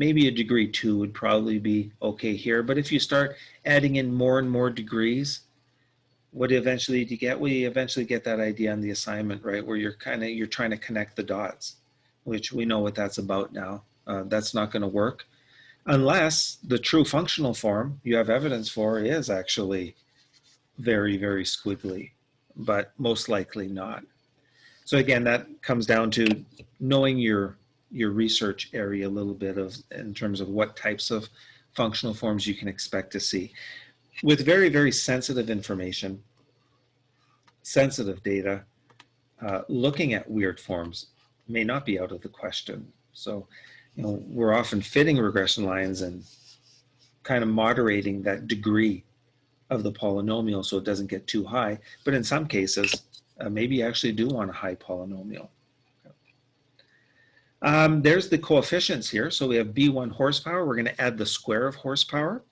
a degree 2 would probably be okay here. But if you start adding in more and more degrees, what eventually do you get? Well, you eventually get that idea on the assignment, right? Where you're trying to connect the dots, which we know what that's about now. That's not going to work unless the true functional form you have evidence for is actually very, very squiggly, but most likely not. So again, that comes down to knowing your research area a little bit in terms of what types of functional forms you can expect to see. With very, very sensitive information, sensitive data, looking at weird forms may not be out of the question. So, we're often fitting regression lines and kind of moderating that degree of the polynomial so it doesn't get too high. But in some cases, maybe you actually do want a high polynomial. There's the coefficients here. So we have B1 horsepower. We're going to add the square of horsepower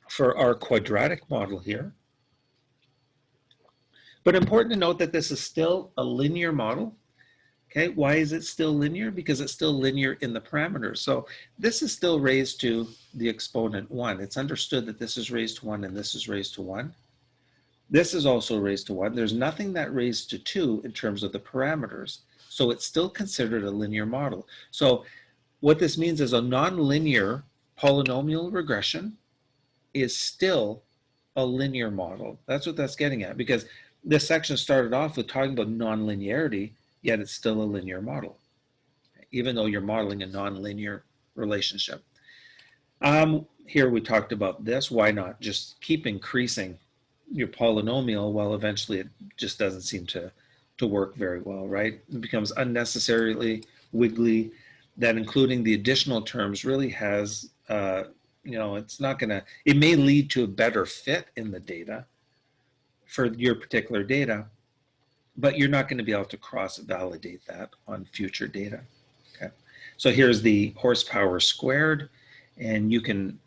for our quadratic model here. But important to note that this is still a linear model. Okay, why is it still linear? Because it's still linear in the parameters. So this is still raised to the exponent 1. It's understood that this is raised to 1 and this is raised to 1. This is also raised to 1. There's nothing that raised to 2 in terms of the parameters. So it's still considered a linear model. So what this means is a nonlinear polynomial regression is still a linear model. That's what that's getting at, because this section started off with talking about nonlinearity, yet it's still a linear model, even though you're modeling a nonlinear relationship. Here we talked about this. Why not just keep increasing your polynomial? Well, eventually it just doesn't seem to work very well, right? It becomes unnecessarily wiggly. That including the additional terms really has, it's not gonna, it may lead to a better fit in the data for your particular data, but you're not going to be able to cross-validate that on future data. Okay, so here's the horsepower squared, and you can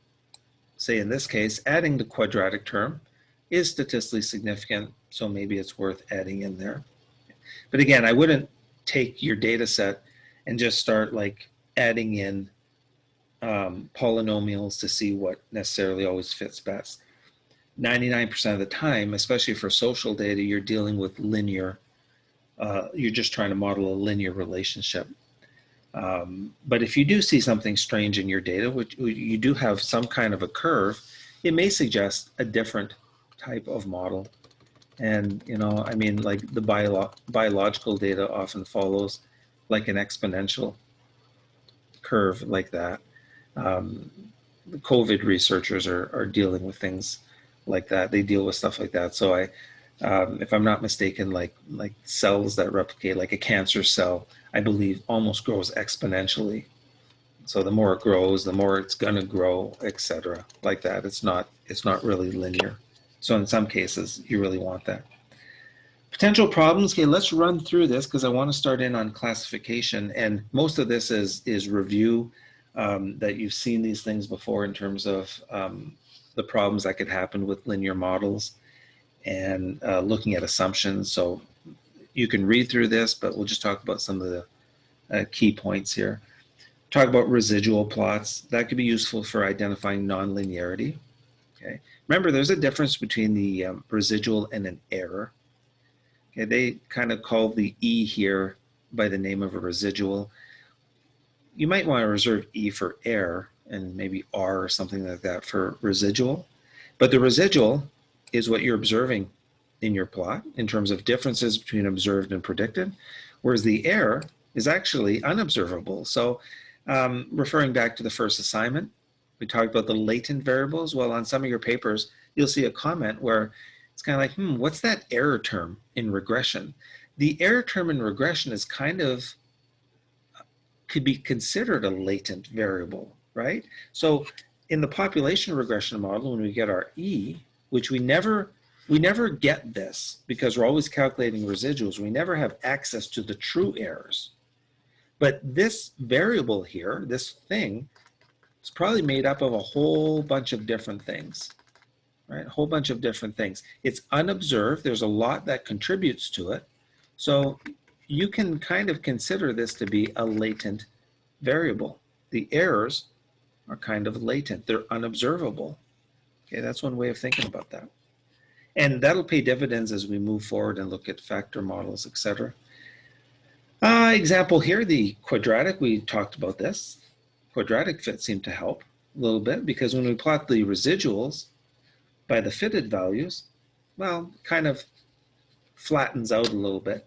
say in this case, adding the quadratic term is statistically significant, so maybe it's worth adding in there. But again, I wouldn't take your data set and just start like adding in polynomials to see what necessarily always fits best. 99% of the time, especially for social data, you're dealing with linear, you're just trying to model a linear relationship. But if you do see something strange in your data, which you do have some kind of a curve, it may suggest a different type of model. And, like the biological data often follows like an exponential curve like that. The COVID researchers are dealing with things like that. They deal with stuff like that. So if I'm not mistaken, like cells that replicate, like a cancer cell, I believe almost grows exponentially. So the more it grows, the more it's going to grow, etc. Like that. It's not really linear. So in some cases, you really want that. Potential problems. Okay, let's run through this because I want to start in on classification. And most of this is review, that you've seen these things before in terms of the problems that could happen with linear models and looking at assumptions. So you can read through this, but we'll just talk about some of the key points here. Talk about residual plots. That could be useful for identifying nonlinearity. Okay. Remember, there's a difference between the residual and an error. Okay, they kind of call the E here by the name of a residual. You might want to reserve E for error and maybe R or something like that for residual. But the residual is what you're observing in your plot in terms of differences between observed and predicted, whereas the error is actually unobservable. So referring back to the first assignment, we talked about the latent variables. Well, on some of your papers, you'll see a comment where it's kind of like, what's that error term in regression? The error term in regression is kind of, could be considered a latent variable, right? So in the population regression model, when we get our E, which we never get this because we're always calculating residuals, we never have access to the true errors. But this variable here, this thing, it's probably made up of a whole bunch of different things, right? A whole bunch of different things. It's unobserved. There's a lot that contributes to it. So you can kind of consider this to be a latent variable. The errors are kind of latent. They're unobservable. Okay, that's one way of thinking about that. And that'll pay dividends as we move forward and look at factor models, etc. Example here, the quadratic, we talked about this. Quadratic fit seemed to help a little bit because when we plot the residuals by the fitted values, well, kind of flattens out a little bit.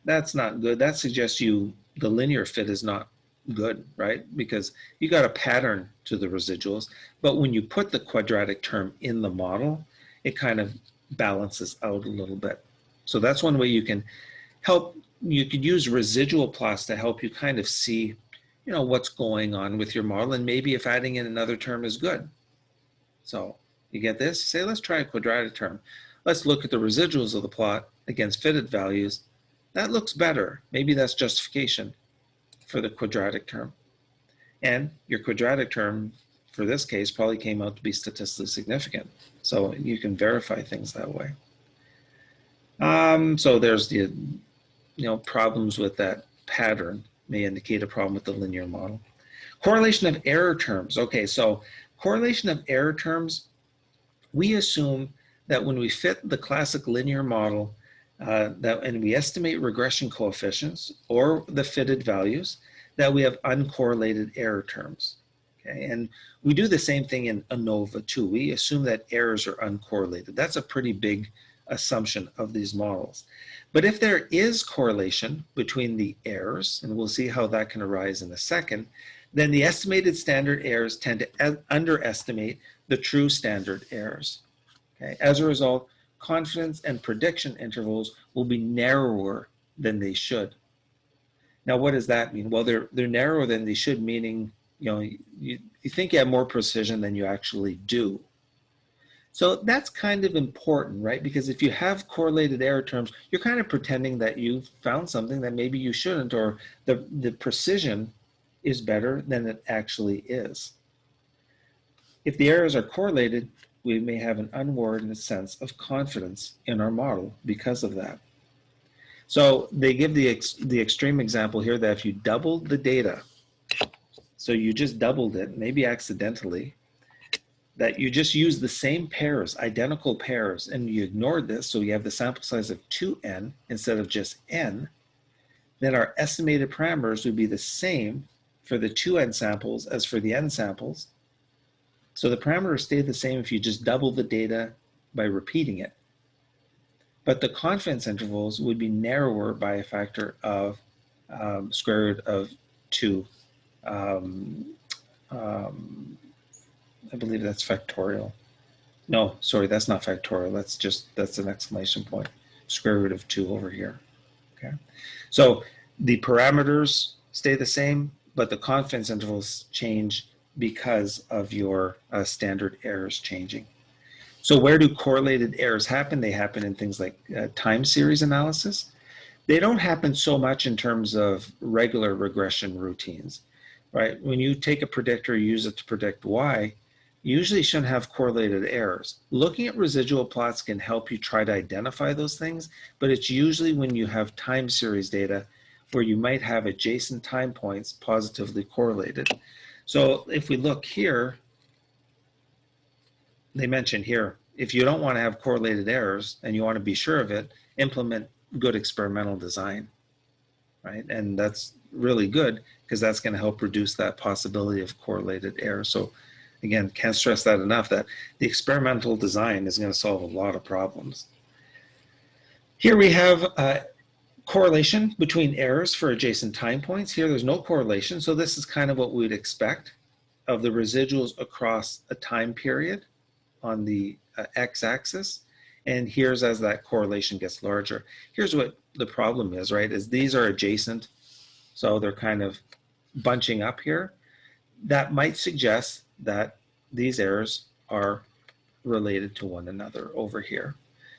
That's not good. That suggests the linear fit is not good, right? Because you got a pattern to the residuals, but when you put the quadratic term in the model, it kind of balances out a little bit. So that's one way you can help. You could use residual plots to help you kind of see, what's going on with your model, and maybe if adding in another term is good. So you get this, say, let's try a quadratic term. Let's look at the residuals of the plot against fitted values. That looks better. Maybe that's justification for the quadratic term. And your quadratic term, for this case, probably came out to be statistically significant. So you can verify things that way. So there's the, problems with that pattern may indicate a problem with the linear model. Correlation of error terms. Okay, so correlation of error terms, we assume that when we fit the classic linear model and we estimate regression coefficients or the fitted values, that we have uncorrelated error terms. Okay, and we do the same thing in ANOVA too. We assume that errors are uncorrelated. That's a pretty big assumption of these models. But if there is correlation between the errors, and we'll see how that can arise in a second, then the estimated standard errors tend to underestimate the true standard errors. Okay? As a result, confidence and prediction intervals will be narrower than they should. Now, what does that mean? Well, they're narrower than they should, meaning you think you have more precision than you actually do. So that's kind of important, right? Because if you have correlated error terms, you're kind of pretending that you've found something that maybe you shouldn't, or the precision is better than it actually is. If the errors are correlated, we may have an unwarranted sense of confidence in our model because of that. So they give the extreme example here that if you doubled the data, so you just doubled it, maybe accidentally, that you just use the same pairs, identical pairs, and you ignored this, so you have the sample size of 2n instead of just n, then our estimated parameters would be the same for the 2n samples as for the n samples. So the parameters stay the same if you just double the data by repeating it. But the confidence intervals would be narrower by a factor of square root of 2. I believe that's factorial. No, sorry, that's not factorial. That's an exclamation point. Square root of 2 over here. Okay. So the parameters stay the same, but the confidence intervals change because of your standard errors changing. So where do correlated errors happen? They happen in things like time series analysis. They don't happen so much in terms of regular regression routines, right? When you take a predictor, use it to predict y, you usually shouldn't have correlated errors. Looking at residual plots can help you try to identify those things, but it's usually when you have time series data where you might have adjacent time points positively correlated. So if we look here, they mention here, if you don't want to have correlated errors and you want to be sure of it, implement good experimental design, right? And that's really good because that's going to help reduce that possibility of correlated error. So again, can't stress that enough, that the experimental design is going to solve a lot of problems. Here we have correlation between errors for adjacent time points. Here there's no correlation, so this is kind of what we'd expect of the residuals across a time period on the x-axis. And here's as that correlation gets larger. Here's what the problem is, right, is these are adjacent, so they're kind of bunching up here. That might suggest that these errors are related to one another over here.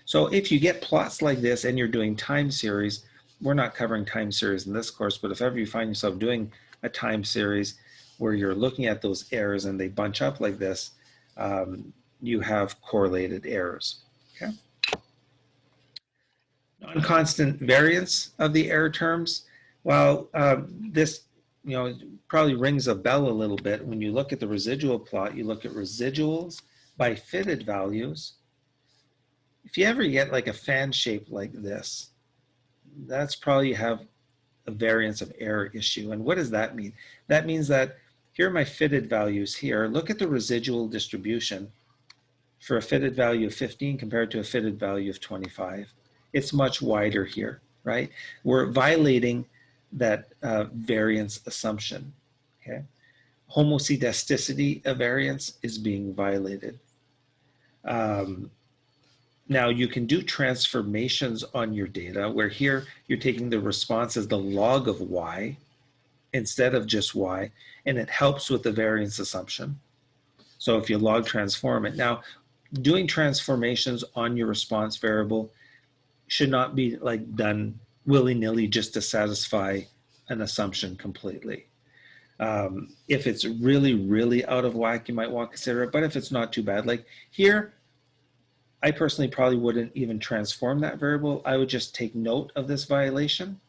So if you get plots like this and you're doing time series, we're not covering time series in this course, but if ever you find yourself doing a time series where you're looking at those errors and they bunch up like this, you have correlated errors. Okay. Non-constant variance of the error terms. Well, this probably rings a bell a little bit. When you look at the residual plot, you look at residuals by fitted values. If you ever get like a fan shape like this, that's probably you have a variance of error issue. And what does that mean? That means that here are my fitted values here. Look at the residual distribution for a fitted value of 15 compared to a fitted value of 25. It's much wider here, right? We're violating that variance assumption, okay? Homoscedasticity of variance is being violated. Now you can do transformations on your data where here you're taking the response as the log of y instead of just y, and it helps with the variance assumption. So if you log transform it. Now, doing transformations on your response variable should not be like done willy-nilly just to satisfy an assumption completely. If it's really, really out of whack, you might want to consider it, but if it's not too bad, like here, I personally probably wouldn't even transform that variable. I would just take note of this violation.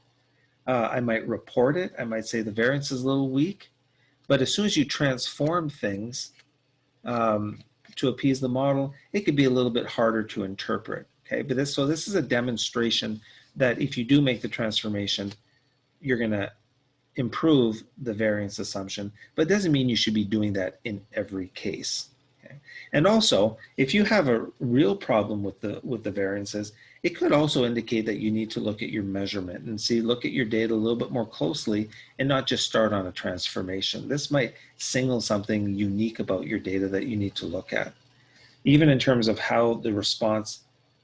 I might report it. I might say the variance is a little weak, but as soon as you transform things to appease the model, it could be a little bit harder to interpret. Okay, but this is a demonstration that if you do make the transformation, you're going to improve the variance assumption, but it doesn't mean you should be doing that in every case. Okay? And also, if you have a real problem with the variances, it could also indicate that you need to look at your measurement and look at your data a little bit more closely and not just start on a transformation. This might signal something unique about your data that you need to look at, even in terms of how the response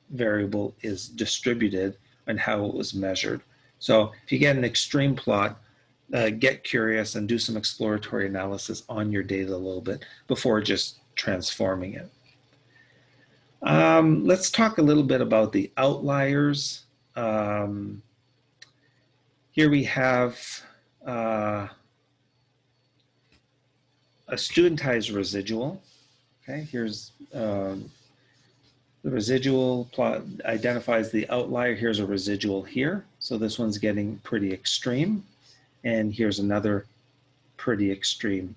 variable is distributed and how it was measured. So if you get an extreme plot, get curious and do some exploratory analysis on your data a little bit before just transforming it. Let's talk a little bit about the outliers. Here we have a studentized residual. Okay, here's the residual plot identifies the outlier. Here's a residual here. So this one's getting pretty extreme. And here's another pretty extreme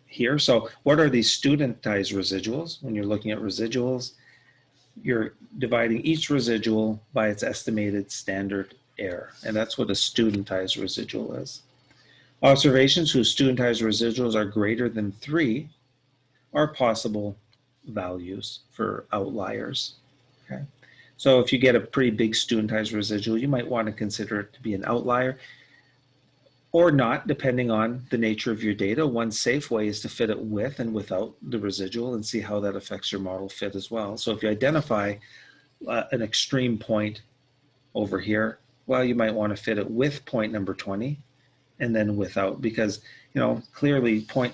here. So what are these studentized residuals? When you're looking at residuals, you're dividing each residual by its estimated standard error. And that's what a studentized residual is. Observations whose studentized residuals are greater than 3 are possible values for outliers. Okay. So if you get a pretty big studentized residual, you might want to consider it to be an outlier or not, depending on the nature of your data. One safe way is to fit it with and without the residual and see how that affects your model fit as well. So if you identify an extreme point over here, well, you might want to fit it with point number 20 and then without, because, clearly point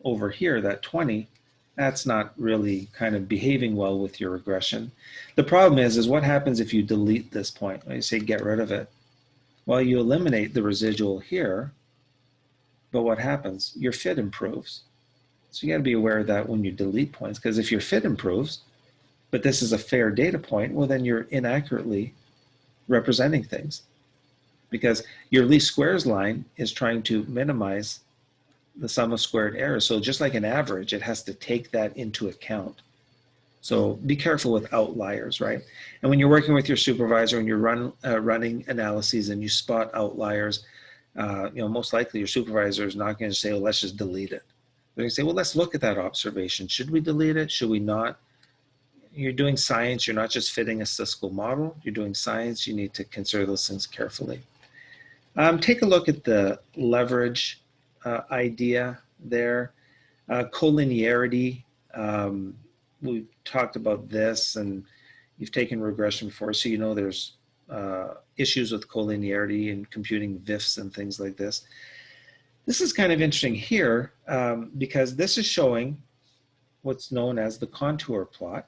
over here, that 20, that's not really kind of behaving well with your regression. The problem is what happens if you delete this point? When you say get rid of it, well, you eliminate the residual here, but what happens? Your fit improves. So you got to be aware of that when you delete points, because if your fit improves, but this is a fair data point, well, then you're inaccurately representing things, because your least squares line is trying to minimize the sum of squared errors. So just like an average, it has to take that into account. So be careful with outliers, right? And when you're working with your supervisor and you're running analyses and you spot outliers, most likely your supervisor is not going to say, well, let's just delete it. They're going to say, well, let's look at that observation. Should we delete it? Should we not? You're doing science. You're not just fitting a statistical model. You're doing science. You need to consider those things carefully. Take a look at the leverage idea there. Co-linearity. We've talked about this, and you've taken regression before, so you know there's issues with co-linearity and computing VIFs and things like this. This is kind of interesting here because this is showing what's known as the contour plot.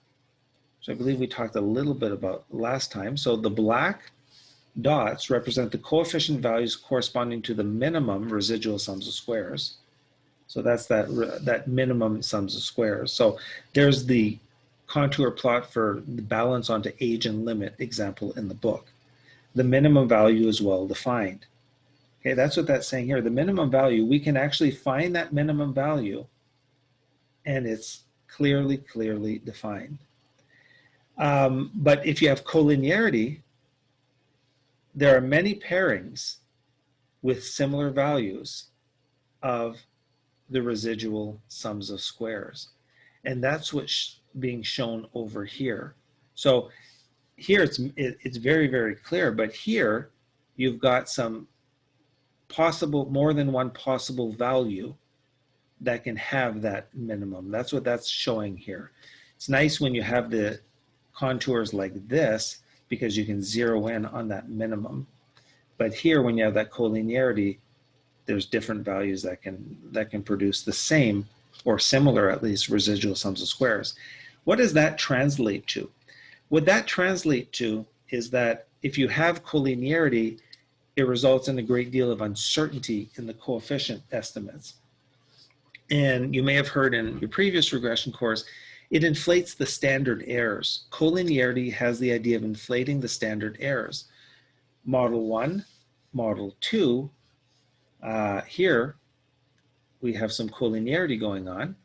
So I believe we talked a little bit about last time. So the black dots represent the coefficient values corresponding to the minimum residual sums of squares. So that's that minimum sums of squares. So there's the contour plot for the balance onto age and limit example in the book. The minimum value is well defined. Okay, that's what that's saying here. The minimum value, we can actually find that minimum value and it's clearly defined. But if you have collinearity, there are many pairings with similar values of the residual sums of squares. And that's what's being shown over here. So here it's very clear, but here you've got some possible, more than one possible value that can have that minimum. That's what that's showing here. It's nice when you have the contours like this because you can zero in on that minimum. But here when you have that collinearity, there's different values that can produce the same or similar, at least, residual sums of squares. What does that translate to? What that translates to is that if you have collinearity, it results in a great deal of uncertainty in the coefficient estimates. And you may have heard in your previous regression course, it inflates the standard errors. Collinearity has the idea of inflating the standard errors. Model 1, Model 2, here we have some collinearity going on.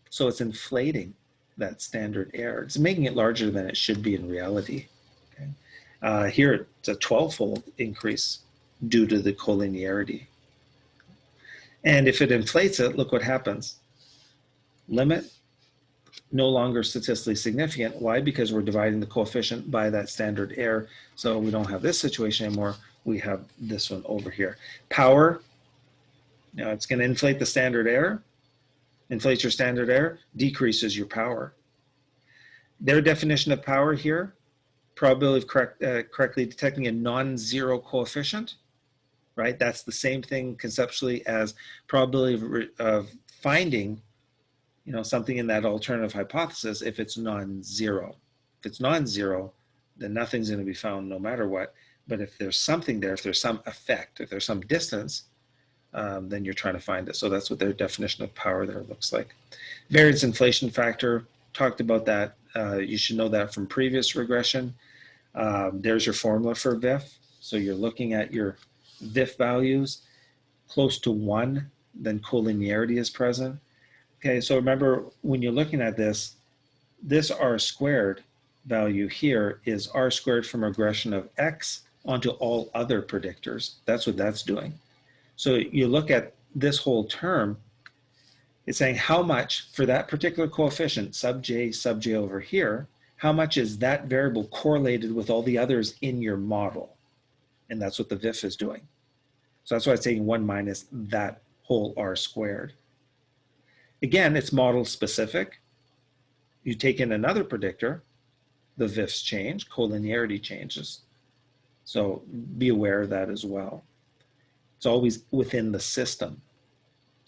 So it's inflating that standard error. It's making it larger than it should be in reality. Okay? Here it's a 12-fold increase due to the collinearity. And if it inflates it, look what happens. Limit, no longer statistically significant. Why? Because we're dividing the coefficient by that standard error. So we don't have this situation anymore. We have this one over here. Power, it's going to inflate the standard error. Inflates your standard error, decreases your power. Their definition of power here, probability of correctly detecting a non-zero coefficient, right? That's the same thing conceptually as probability of finding, something in that alternative hypothesis if it's non-zero. If it's non-zero, then nothing's going to be found no matter what. But if there's something there, if there's some effect, if there's some distance, then you're trying to find it. So that's what their definition of power there looks like. Variance inflation factor, talked about that. You should know that from previous regression. There's your formula for VIF. So you're looking at your VIF values close to 1, then collinearity is present. Okay, so remember when you're looking at this R squared value here is R squared from regression of X onto all other predictors. That's what that's doing. So you look at this whole term, it's saying how much for that particular coefficient, sub j over here, how much is that variable correlated with all the others in your model? And that's what the VIF is doing. So that's why it's saying 1 minus that whole R squared. Again, it's model specific. You take in another predictor, the VIFs change, collinearity changes. So be aware of that as well. It's always within the system.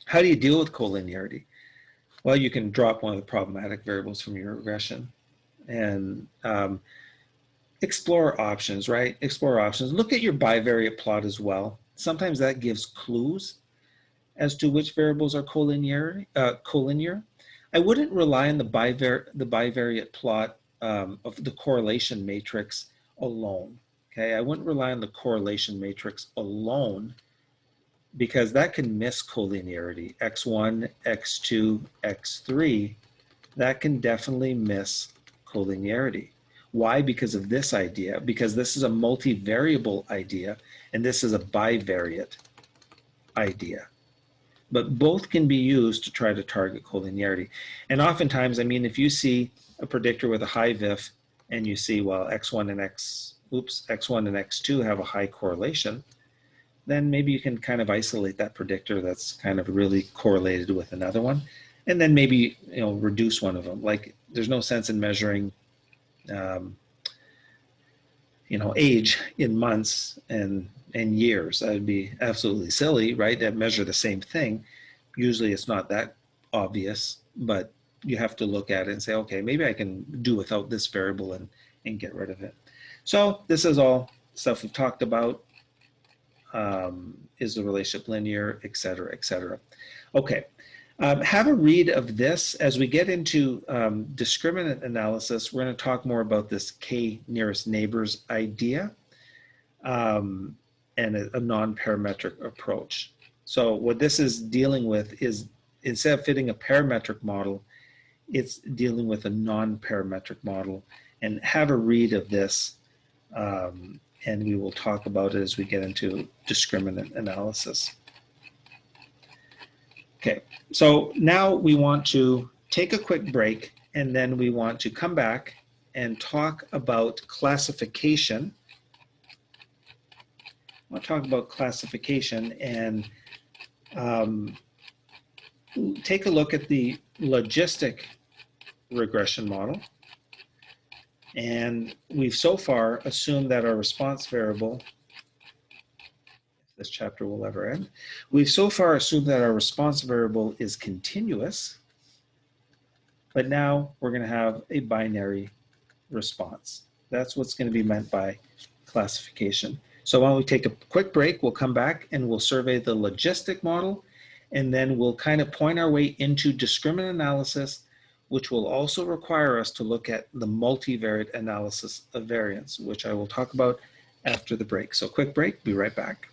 How do you deal with collinearity? Well, you can drop one of the problematic variables from your regression and explore options, right? Explore options. Look at your bivariate plot as well. Sometimes that gives clues as to which variables are collinear. I wouldn't rely on the bivariate plot of the correlation matrix alone. Okay, I wouldn't rely on the correlation matrix alone because that can miss collinearity. X1, X2, X3, that can definitely miss collinearity. Why? Because of this idea, because this is a multivariable idea, and this is a bivariate idea. But both can be used to try to target collinearity. And oftentimes, I mean, if you see a predictor with a high VIF and you see, well, X1 and X2 have a high correlation, then maybe you can kind of isolate that predictor that's kind of really correlated with another one, and then maybe, you know, reduce one of them. Like, there's no sense in measuring you know, age in months and years. That would be absolutely silly, right? That measure the same thing. Usually it's not that obvious, but you have to look at it and say, okay, maybe I can do without this variable and get rid of it. So this is all stuff we've talked about. Is the relationship linear, et cetera, et cetera. Okay. Have a read of this. As we get into discriminant analysis, we're going to talk more about this k nearest neighbors idea and a non-parametric approach. So what this is dealing with is, instead of fitting a parametric model, it's dealing with a non-parametric model. And have a read of this, and we will talk about it as we get into discriminant analysis. Okay, so now we want to take a quick break, and then we want to come back and talk about classification. I'll talk about classification and take a look at the logistic regression model. And we've so far assumed that our response variable, if this chapter will ever end, we've so far assumed that our response variable is continuous, but now we're going to have a binary response. That's what's going to be meant by classification. So why don't we take a quick break, we'll come back and we'll survey the logistic model, and then we'll kind of point our way into discriminant analysis, which will also require us to look at the multivariate analysis of variance, which I will talk about after the break. So quick break, be right back.